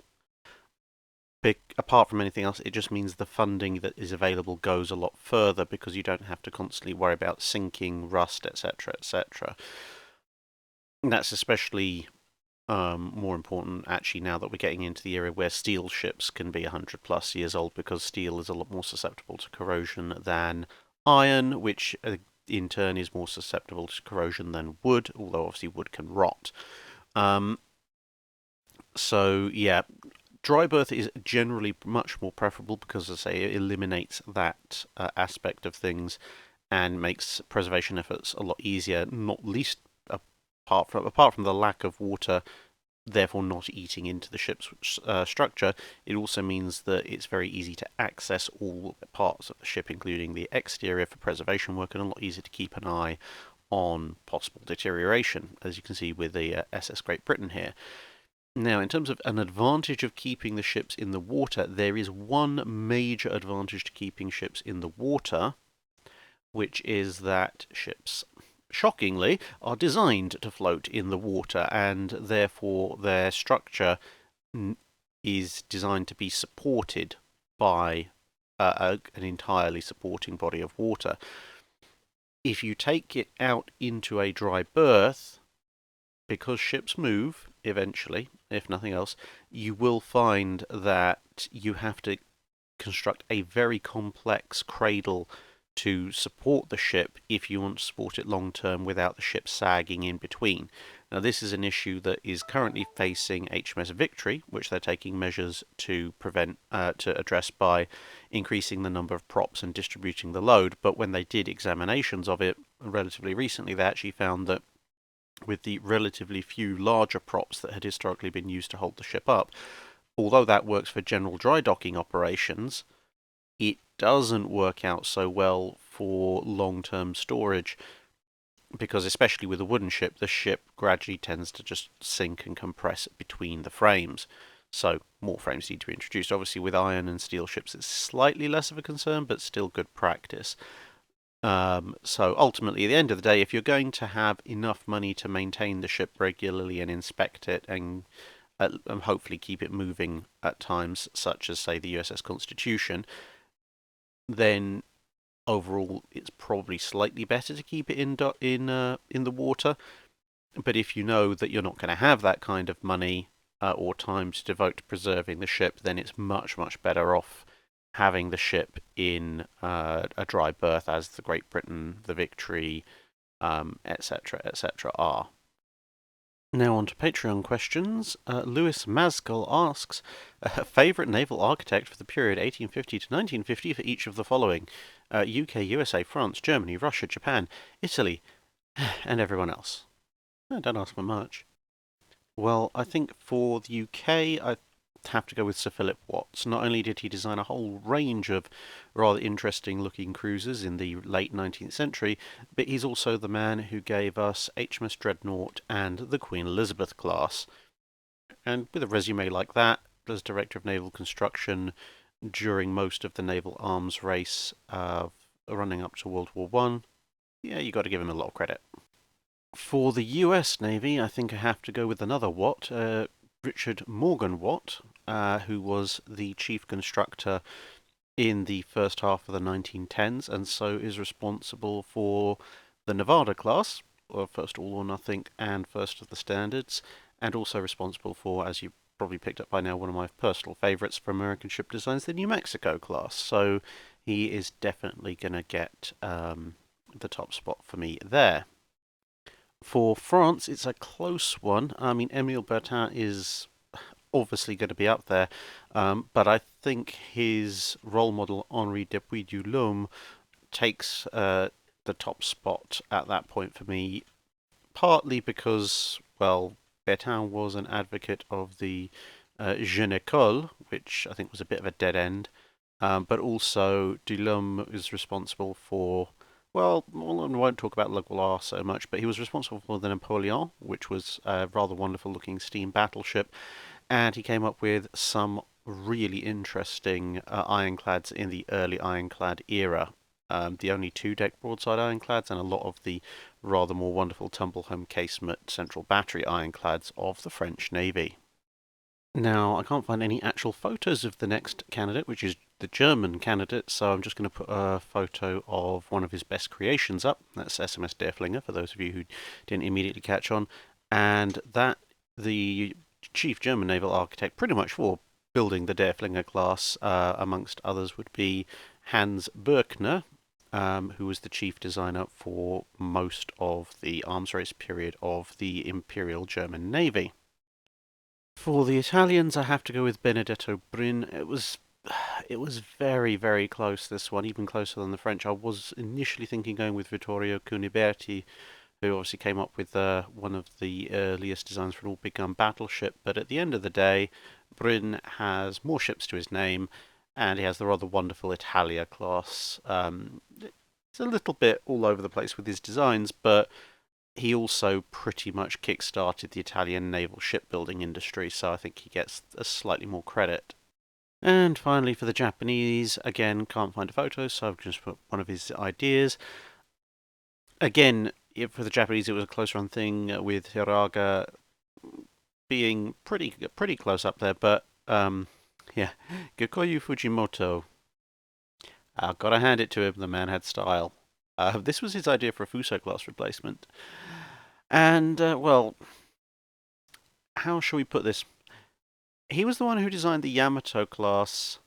Apart from anything else, it just means the funding that is available goes a lot further, because you don't have to constantly worry about sinking, rust, etc., etc. That's especially more important, actually, now that we're getting into the era where steel ships can be 100+ years old, because steel is a lot more susceptible to corrosion than iron, which in turn is more susceptible to corrosion than wood, although obviously wood can rot. So yeah, dry berth is generally much more preferable, because, as I say, it eliminates that aspect of things and makes preservation efforts a lot easier, not least apart from the lack of water, therefore not eating into the ship's structure. It also means that it's very easy to access all parts of the ship, including the exterior, for preservation work, and a lot easier to keep an eye on possible deterioration, as you can see with the SS Great Britain here. Now, in terms of an advantage of keeping the ships in the water, there is one major advantage to keeping ships in the water, which is that ships, shockingly, are designed to float in the water, and therefore their structure is designed to be supported by an entirely supporting body of water. If you take it out into a dry berth, because ships move eventually, if nothing else, you will find that you have to construct a very complex cradle to support the ship if you want to support it long term without the ship sagging in between. Now, this is an issue that is currently facing HMS Victory, which they're taking measures to address by increasing the number of props and distributing the load. But when they did examinations of it relatively recently, they actually found that with the relatively few larger props that had historically been used to hold the ship up, although that works for general dry docking operations, it doesn't work out so well for long-term storage. because especially with a wooden ship, the ship gradually tends to just sink and compress between the frames. So more frames need to be introduced. Obviously, with iron and steel ships, it's slightly less of a concern, but still good practice. So ultimately, at the end of the day, if you're going to have enough money to maintain the ship regularly and inspect it and hopefully keep it moving at times, such as, say, the USS Constitution, then overall it's probably slightly better to keep it in the water. But if you know that you're not going to have that kind of money or time to devote to preserving the ship, then it's much, much better off having the ship in a dry berth, as the Great Britain, the Victory, etc., etc. are. Now on to Patreon questions. Lewis Mazgul asks, favourite naval architect for the period 1850 to 1950 for each of the following: UK, USA, France, Germany, Russia, Japan, Italy, and everyone else. Don't ask for much. Well, I think for the UK, I have to go with Sir Philip Watts. Not only did he design a whole range of rather interesting looking cruisers in the late 19th century, but he's also the man who gave us HMS Dreadnought and the Queen Elizabeth class. And with a resume like that, as Director of Naval Construction during most of the naval arms race running up to World War One, yeah, you got to give him a lot of credit. For the US Navy, I think I have to go with another Watt, Richard Morgan Watt, who was the chief constructor in the first half of the 1910s, and so is responsible for the Nevada class, or First All or Nothing, and First of the Standards, and also responsible for, as you probably picked up by now, one of my personal favourites for American ship designs, the New Mexico class. So he is definitely going to get the top spot for me there. For France, it's a close one. I mean, Émile Bertin is obviously going to be up there, but I think his role model, Henri Depuy-Dulhomme, takes the top spot at that point for me, partly because, well, Bertin was an advocate of the Jeune École, which I think was a bit of a dead end, but also Dulhomme is responsible for, well, I won't talk about Le Gaulois so much, but he was responsible for the Napoleon, which was a rather wonderful looking steam battleship, and he came up with some really interesting ironclads in the early ironclad era. The only two-deck broadside ironclads and a lot of the rather more wonderful tumble-home casement central battery ironclads of the French Navy. Now, I can't find any actual photos of the next candidate, which is the German candidate, so I'm just going to put a photo of one of his best creations up. That's SMS Derflinger, for those of you who didn't immediately catch on. And that, the chief German naval architect, pretty much for building the Derflinger class, amongst others, would be Hans Birkner, who was the chief designer for most of the arms race period of the Imperial German Navy. For the Italians, I have to go with Benedetto Brin. It was very, very close, this one, even closer than the French. I was initially thinking going with Vittorio Cuniberti, who obviously came up with one of the earliest designs for an all-big gun battleship. But at the end of the day, Brin has more ships to his name, and he has the rather wonderful Italia class. It's a little bit all over the place with his designs, but he also pretty much kick-started the Italian naval shipbuilding industry, so I think he gets a slightly more credit. And finally, for the Japanese, again, can't find a photo, so I've just put one of his ideas. Again, for the Japanese, it was a close run thing with Hiraga being pretty close up there, but yeah, Gikoyu Fujimoto. I've got to hand it to him, the man had style. This was his idea for a Fuso class replacement. And, well, how shall we put this? He was the one who designed the Yamato class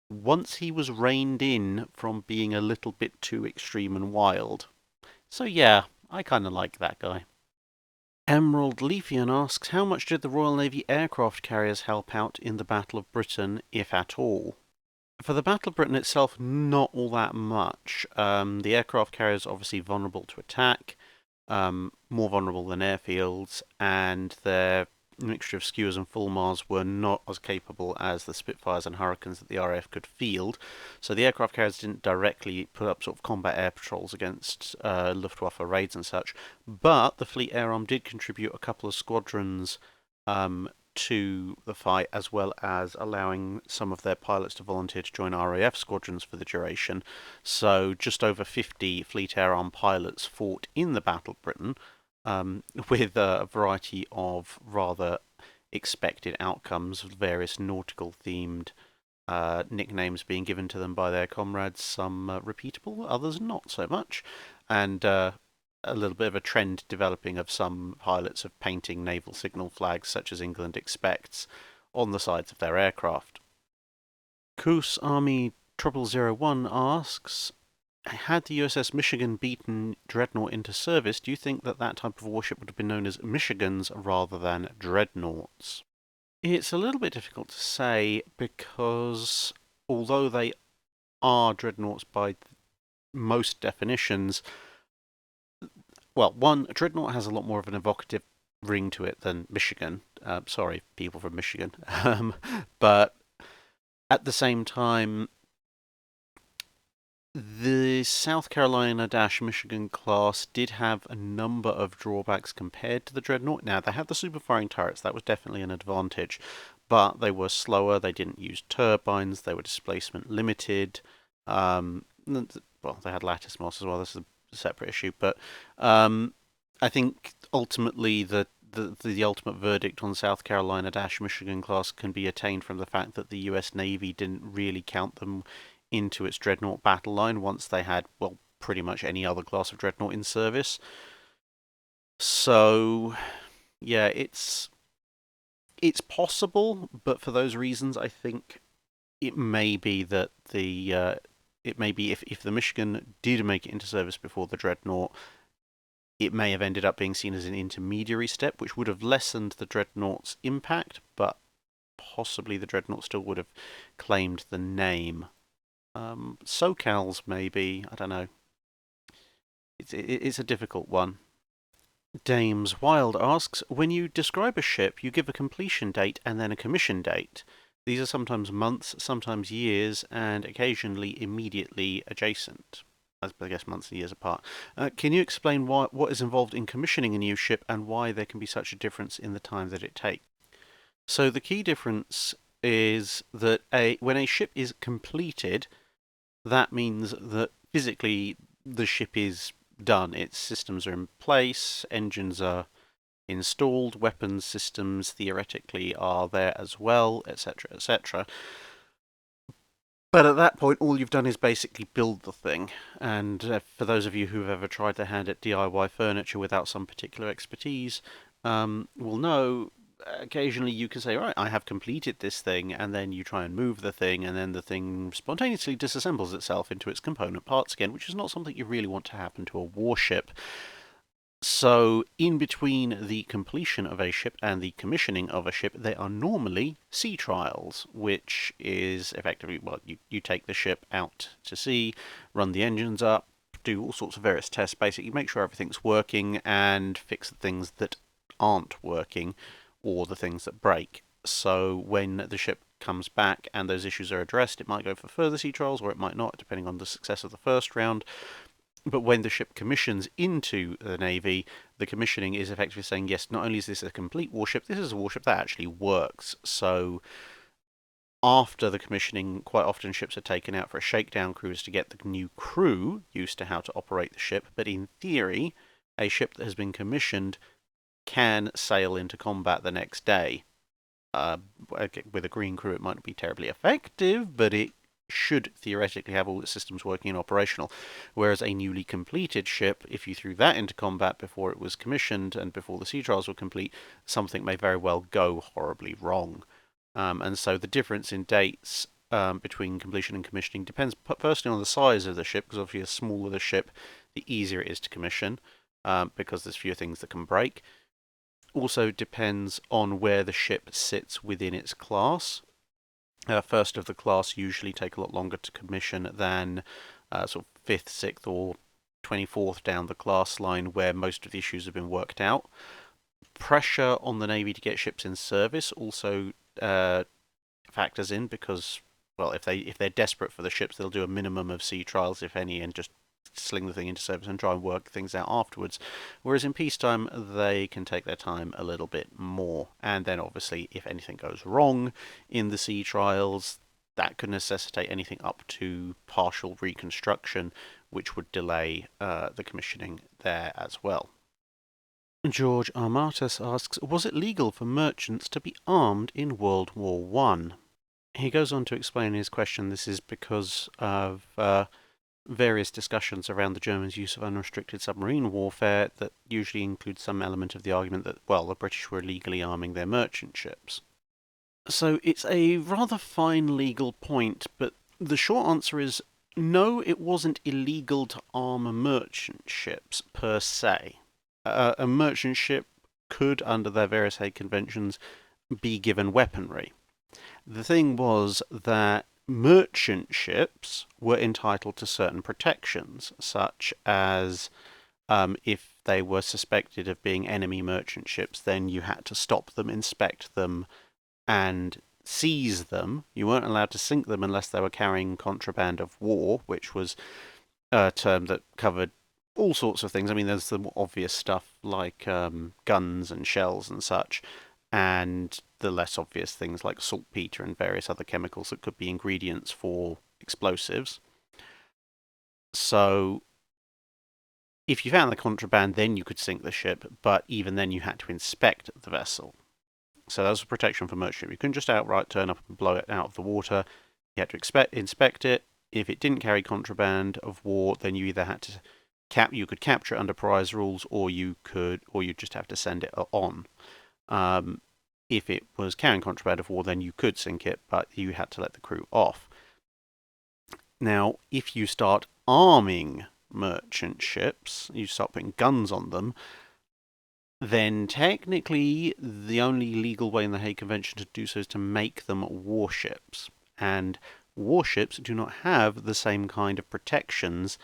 once he was reined in from being a little bit too extreme and wild. So yeah, I kind of like that guy. Emerald Leafian asks, how much did the Royal Navy aircraft carriers help out in the Battle of Britain, if at all? For the Battle of Britain itself, not all that much. The aircraft carriers are obviously vulnerable to attack, more vulnerable than airfields, and they're mixture of skewers and fulmars were not as capable as the Spitfires and Hurricanes that the RAF could field. So the aircraft carriers didn't directly put up sort of combat air patrols against Luftwaffe raids and such. But the Fleet Air Arm did contribute a couple of squadrons to the fight, as well as allowing some of their pilots to volunteer to join RAF squadrons for the duration. So just over 50 Fleet Air Arm pilots fought in the Battle of Britain, with a variety of rather expected outcomes, various nautical themed nicknames being given to them by their comrades, some repeatable, others not so much, and a little bit of a trend developing of some pilots of painting naval signal flags, such as England expects, on the sides of their aircraft. Coos Army 0001 asks, had the USS Michigan beaten Dreadnought into service, do you think that that type of warship would have been known as Michigans rather than Dreadnoughts? It's a little bit difficult to say, because although they are Dreadnoughts by most definitions, well, one, Dreadnought has a lot more of an evocative ring to it than Michigan. Sorry, people from Michigan. But at the same time, the South Carolina-Michigan class did have a number of drawbacks compared to the Dreadnought. Now, they had the super-firing turrets. That was definitely an advantage. But they were slower. They didn't use turbines. They were displacement limited. Well, they had lattice moss as well. This is a separate issue. But I think ultimately the ultimate verdict on South Carolina-Michigan class can be attained from the fact that the US Navy didn't really count them into its Dreadnought battle line once they had, well, pretty much any other class of Dreadnought in service. So, yeah, it's possible, but for those reasons, I think it may be that it may be if the Michigan did make it into service before the Dreadnought, it may have ended up being seen as an intermediary step, which would have lessened the Dreadnought's impact, but possibly the Dreadnought still would have claimed the name. SoCal's maybe, I don't know. It's a difficult one. Dames Wild asks, when you describe a ship, you give a completion date and then a commission date. These are sometimes months, sometimes years, and occasionally immediately adjacent. I guess months and years apart. Can you explain what is involved in commissioning a new ship and why there can be such a difference in the time that it takes? So the key difference is that when a ship is completed, that means that physically the ship is done. Its systems are in place, engines are installed, weapons systems theoretically are there as well, etc., etc. But at that point, all you've done is basically build the thing. And for those of you who've ever tried their hand at DIY furniture without some particular expertise, will know occasionally you can say, right, I have completed this thing, and then you try and move the thing, and then the thing spontaneously disassembles itself into its component parts again, which is not something you really want to happen to a warship. So, in between the completion of a ship and the commissioning of a ship, there are normally sea trials, which is effectively, well, you take the ship out to sea, run the engines up, do all sorts of various tests, basically make sure everything's working, and fix the things that aren't working, or the things that break. So when the ship comes back and those issues are addressed, it might go for further sea trials, or it might not, depending on the success of the first round. But when the ship commissions into the Navy, the commissioning is effectively saying, yes, not only is this a complete warship, this is a warship that actually works. So after the commissioning, quite often ships are taken out for a shakedown cruise to get the new crew used to how to operate the ship. But in theory, a ship that has been commissioned can sail into combat the next day. With a green crew, it might not be terribly effective, but it should theoretically have all its systems working and operational. Whereas a newly completed ship, if you threw that into combat before it was commissioned and before the sea trials were complete, something may very well go horribly wrong. And so the difference in dates between completion and commissioning depends firstly on the size of the ship, because obviously the smaller the ship, the easier it is to commission, because there's fewer things that can break. Also depends on where the ship sits within its class. First of the class usually take a lot longer to commission than sort of 5th, 6th, or 24th down the class line, where most of the issues have been worked out. pressure on the Navy to get ships in service also factors in, because, well, if they're desperate for the ships, they'll do a minimum of sea trials, if any, and just sling the thing into service and try and work things out afterwards. Whereas in peacetime, they can take their time a little bit more. And then obviously, if anything goes wrong in the sea trials, that could necessitate anything up to partial reconstruction, which would delay the commissioning there as well. George Armatus asks, was it legal for merchants to be armed in World War One? He goes on to explain in his question this is because of various discussions around the Germans' use of unrestricted submarine warfare that usually include some element of the argument that, well, the British were illegally arming their merchant ships. So it's a rather fine legal point, but the short answer is no, it wasn't illegal to arm merchant ships per se. A merchant ship could, under their various Hague Conventions, be given weaponry. The thing was that merchant ships were entitled to certain protections, such as if they were suspected of being enemy merchant ships, then you had to stop them, inspect them, and seize them. You weren't allowed to sink them unless they were carrying contraband of war, which was a term that covered all sorts of things. I mean, there's the more obvious stuff like guns and shells and such, and the less obvious things like saltpeter and various other chemicals that could be ingredients for explosives. So if you found the contraband, then you could sink the ship, but even then you had to inspect the vessel. So that was a protection for merchant ship. You couldn't just outright turn up and blow it out of the water. You had to inspect it. If it didn't carry contraband of war, then you either had to you could capture it under prize rules, or you'd just have to send it on. If it was carrying contraband of war, then you could sink it, but you had to let the crew off. Now, if you start arming merchant ships, you start putting guns on them, then technically the only legal way in the Hague Convention to do so is to make them warships. And warships do not have the same kind of protections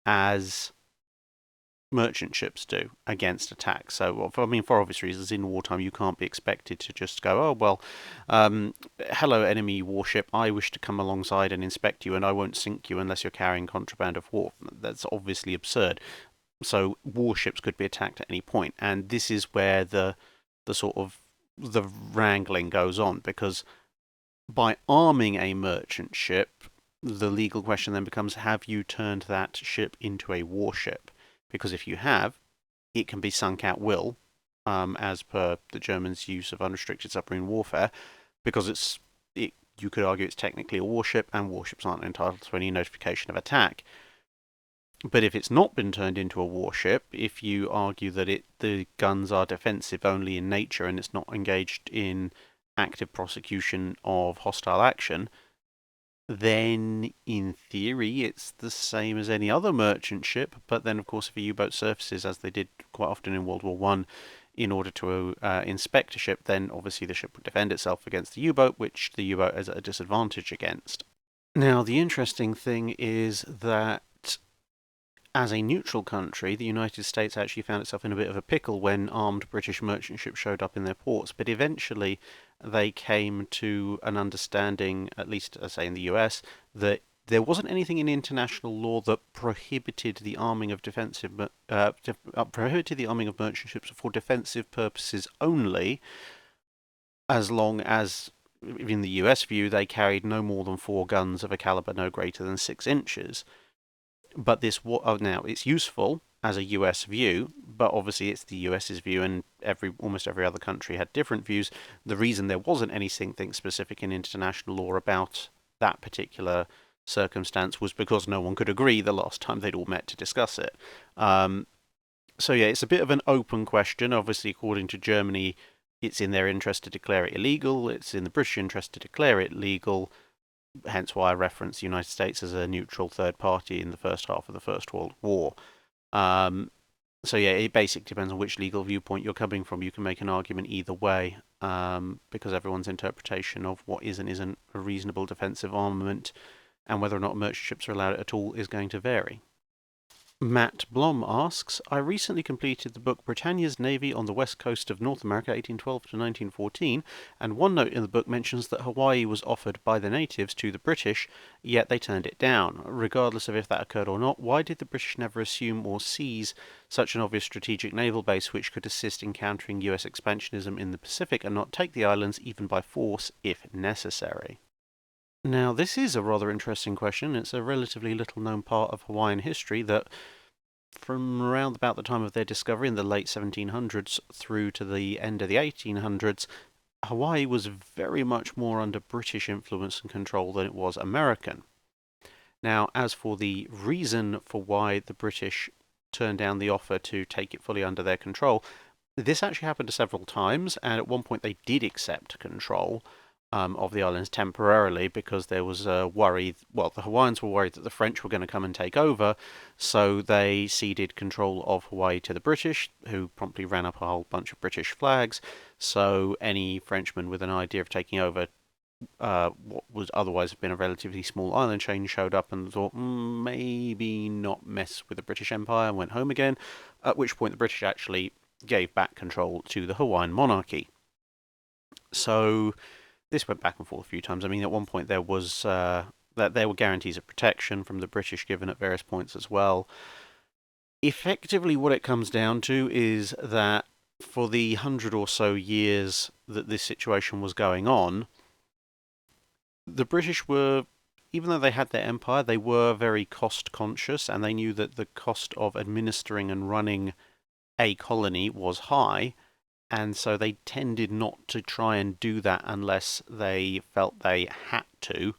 as merchant ships do against attack. So, I mean, for obvious reasons, in wartime you can't be expected to just go, oh, well, hello, enemy warship, I wish to come alongside and inspect you, and I won't sink you unless you're carrying contraband of war. That's obviously absurd. So warships could be attacked at any point, and this is where the sort of the wrangling goes on, because by arming a merchant ship, the legal question then becomes, have you turned that ship into a warship? Because if you have, it can be sunk at will, as per the Germans' use of unrestricted submarine warfare, because you could argue it's technically a warship, and warships aren't entitled to any notification of attack. But if it's not been turned into a warship, if you argue that the guns are defensive only in nature and it's not engaged in active prosecution of hostile action, then in theory it's the same as any other merchant ship. But then, of course, if a U-boat surfaces, as they did quite often in World War One, in order to inspect a ship, then obviously the ship would defend itself against the U-boat, which the U-boat is at a disadvantage against. Now, the interesting thing is that as a neutral country, the United States actually found itself in a bit of a pickle when armed British merchant ships showed up in their ports, but eventually they came to an understanding, at least, I say, in the US, that there wasn't anything in international law that prohibited the arming of prohibited the arming of merchant ships for defensive purposes only, as long as, in the US view, they carried no more than 4 guns of a caliber no greater than 6 inches. But now it's useful as a US view, but obviously it's the US's view, and almost every other country had different views. The reason there wasn't anything specific in international law about that particular circumstance was because no one could agree the last time they'd all met to discuss it. So yeah, it's a bit of an open question. Obviously, according to Germany, it's in their interest to declare it illegal. It's in the British interest to declare it legal. Hence why I reference the United States as a neutral third party in the first half of the First World War. So yeah, it basically depends on which legal viewpoint you're coming from. You can make an argument either way, because everyone's interpretation of what is and isn't a reasonable defensive armament, and whether or not merchant ships are allowed at all, is going to vary. Matt Blom asks, I recently completed the book Britannia's Navy on the West Coast of North America, 1812 to 1914, and one note in the book mentions that Hawaii was offered by the natives to the British, yet they turned it down. Regardless of if that occurred or not, why did the British never assume or seize such an obvious strategic naval base which could assist in countering US expansionism in the Pacific and not take the islands even by force if necessary? Now, this is a rather interesting question. It's a relatively little known part of Hawaiian history that from around about the time of their discovery in the late 1700s through to the end of the 1800s, Hawaii was very much more under British influence and control than it was American. Now, as for the reason for why the British turned down the offer to take it fully under their control, this actually happened several times, and at one point they did accept control of the islands temporarily because there was a worry. Well, the Hawaiians were worried that the French were going to come and take over, so they ceded control of Hawaii to the British, who promptly ran up a whole bunch of British flags. So any Frenchman with an idea of taking over what would otherwise have been a relatively small island chain showed up and thought, maybe not mess with the British Empire, and went home again, at which point the British actually gave back control to the Hawaiian monarchy. So this went back and forth a few times. I mean, at one point there was that there were guarantees of protection from the British given at various points as well. Effectively, what it comes down to is that for the 100 or so years that this situation was going on, the British were, even though they had their empire, they were very cost conscious, and they knew that the cost of administering and running a colony was high. And so they tended not to try and do that unless they felt they had to,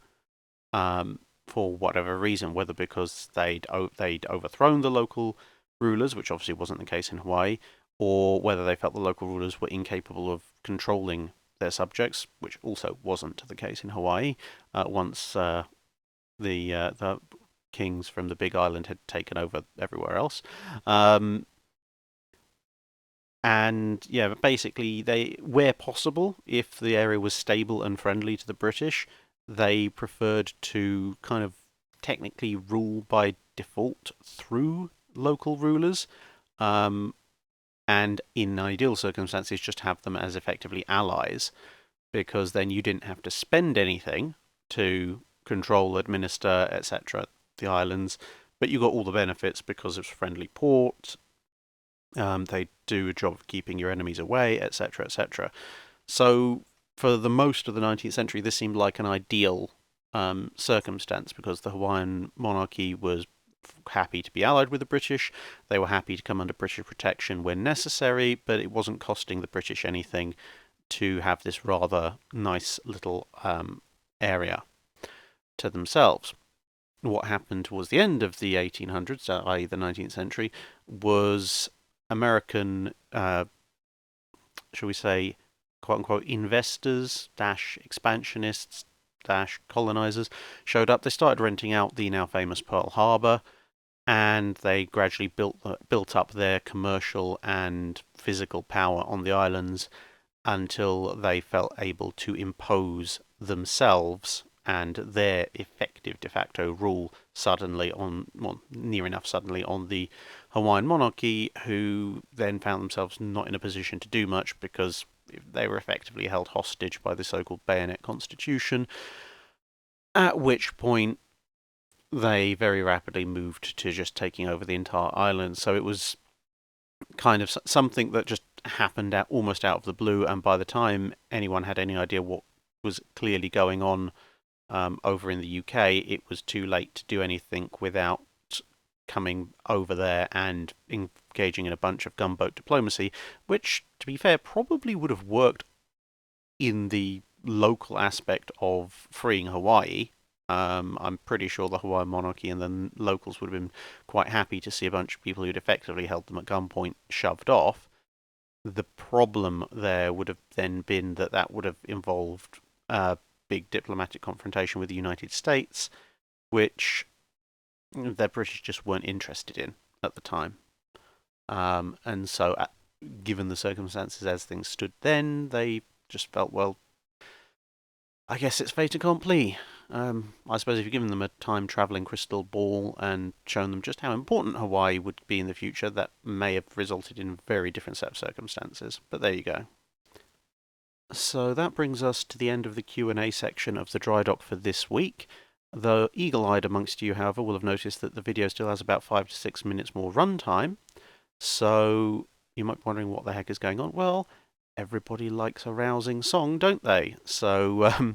for whatever reason, whether because they'd overthrown the local rulers, which obviously wasn't the case in Hawaii, or whether they felt the local rulers were incapable of controlling their subjects, which also wasn't the case in Hawaii. Once the kings from the Big Island had taken over everywhere else. And yeah, basically, they, where possible, if the area was stable and friendly to the British, they preferred to kind of technically rule by default through local rulers, and in ideal circumstances, just have them as effectively allies, because then you didn't have to spend anything to control, administer, etc., the islands, but you got all the benefits because it's a friendly port. They do a job of keeping your enemies away, etc., etc. So, for the most of the 19th century, this seemed like an ideal circumstance because the Hawaiian monarchy was happy to be allied with the British. They were happy to come under British protection when necessary, but it wasn't costing the British anything to have this rather nice little area to themselves. What happened towards the end of the 1800s, i.e., the 19th century, was American, shall we say, quote unquote, investors dash expansionists dash colonizers showed up. They started renting out the now famous Pearl Harbor, and they gradually built up their commercial and physical power on the islands until they felt able to impose themselves and their effective de facto rule suddenly on, well, near enough suddenly on the Hawaiian monarchy, who then found themselves not in a position to do much because they were effectively held hostage by the so-called bayonet constitution, at which point they very rapidly moved to just taking over the entire island. So it was kind of something that just happened almost out of the blue, and by the time anyone had any idea what was clearly going on over in the UK, it was too late to do anything without coming over there and engaging in a bunch of gunboat diplomacy, which, to be fair, probably would have worked in the local aspect of freeing Hawaii. I'm pretty sure the Hawaiian monarchy and the locals would have been quite happy to see a bunch of people who'd effectively held them at gunpoint shoved off. The problem there would have then been that that would have involved a big diplomatic confrontation with the United States, which the British just weren't interested in at the time. And so, given the circumstances as things stood then, they just felt, well, I guess it's fait accompli. I suppose if you've given them a time-traveling crystal ball and shown them just how important Hawaii would be in the future, that may have resulted in a very different set of circumstances. But there you go. So that brings us to the end of the Q&A section of the Drydock for this week. The eagle-eyed amongst you, however, will have noticed that the video still has about 5 to 6 minutes more runtime. So you might be wondering what the heck is going on. Well, everybody likes a rousing song, don't they? So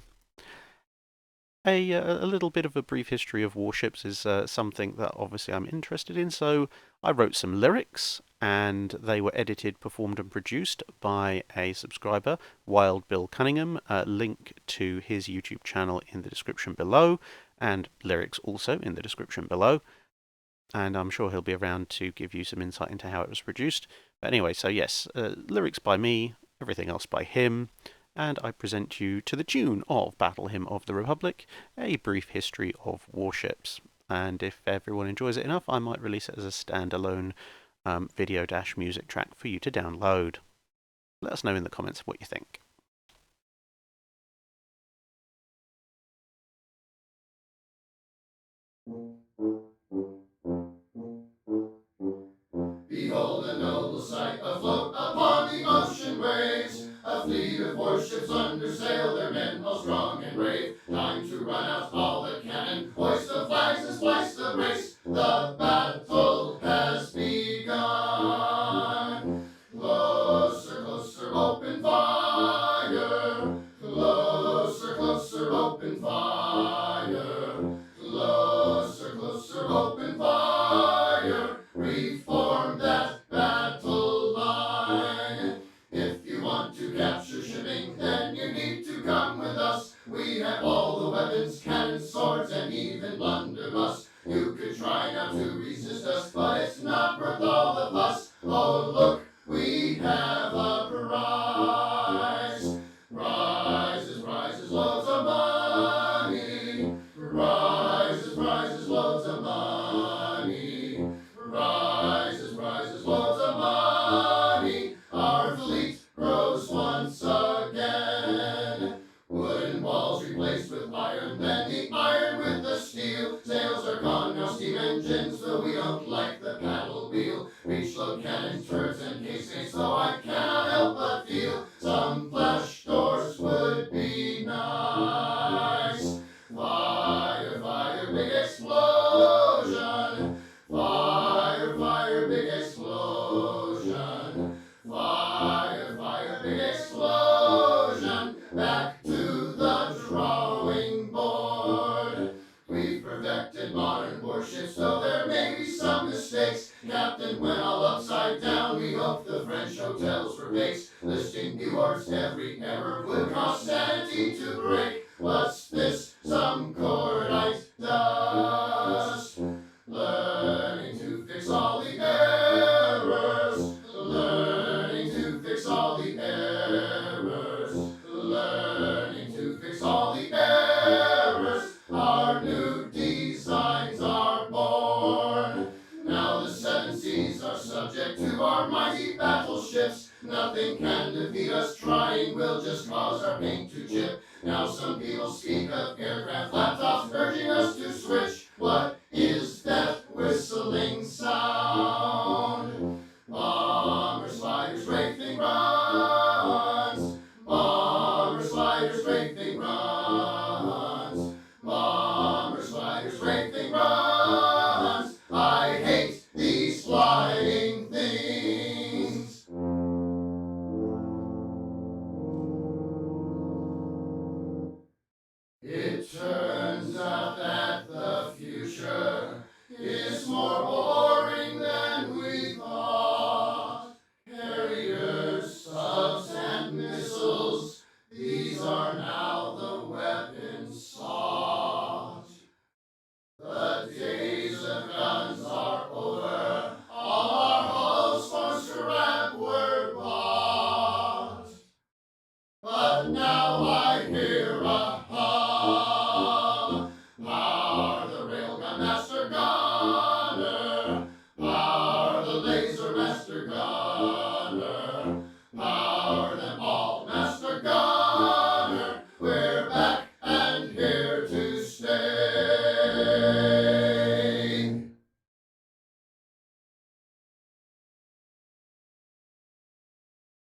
a little bit of a brief history of warships is something that obviously I'm interested in. So I wrote some lyrics, and they were edited, performed, and produced by a subscriber, Wild Bill Cunningham. Link to his YouTube channel in the description below, and lyrics also in the description below. And I'm sure he'll be around to give you some insight into how it was produced. But anyway, so yes, lyrics by me, everything else by him. And I present you to the tune of Battle Hymn of the Republic, a brief history of warships. And if everyone enjoys it enough, I might release it as a standalone video-music track for you to download. Let us know in the comments what you think. Behold a noble sight afloat upon the ocean waves, a fleet of warships under sail, their men all strong and brave. Time to run out all the cannon, hoist the flags and splice the brace. The battle has begun. Closer, closer, open fire. Closer, closer, open fire. Closer, closer, open fire. Reform that battle line. If you want to capture shipping, then you need to come with us. We have all the weapons, cannons, swords, and even blunderbuss. You could try now to resist us, but it's not worth all the fuss. Oh look, we have a prize. Prizes, prizes, loads of money. Prizes, prizes, loads of money. Prizes, prizes, loads of money. Our fleet grows once again. Wooden walls replaced with iron, then the iron with the steel. Sails are gone, now steam engines, though we don't like the paddle wheel. Breech load cannons, turrets, and casemates, though I cannot help but feel some flash doors would be nice. Fire, fire, big explosion. Fire, fire, big explosion. Fire, fire, big explosion. Back to the drawing board. We've perfected modern warships, though there may be some mistakes. Captain, when all upside down, we hope the French hotels were baked. Listing new words, every error would cause sanity to break. What's this? Some cordite dust. Learning to fix all the errors. Learning to fix all the errors. Learning to fix all the errors. Our new designs are born. Now the seven seas are subject to our mighty battleships. Nothing can defeat us, trying will just cause our paint to chip. Now some people speak of aircraft laptops urging us to switch. What is that whistling sound? Bombers, sliders, racing runs. Bombers, sliders, racing runs. Bombers, sliders, racing runs. I hate these flying things. It turns out that the future is more boring than we thought. Carriers, subs, and missiles, these are now the weapons sought. The days of guns are over, all our hulls for scrap were bought. But now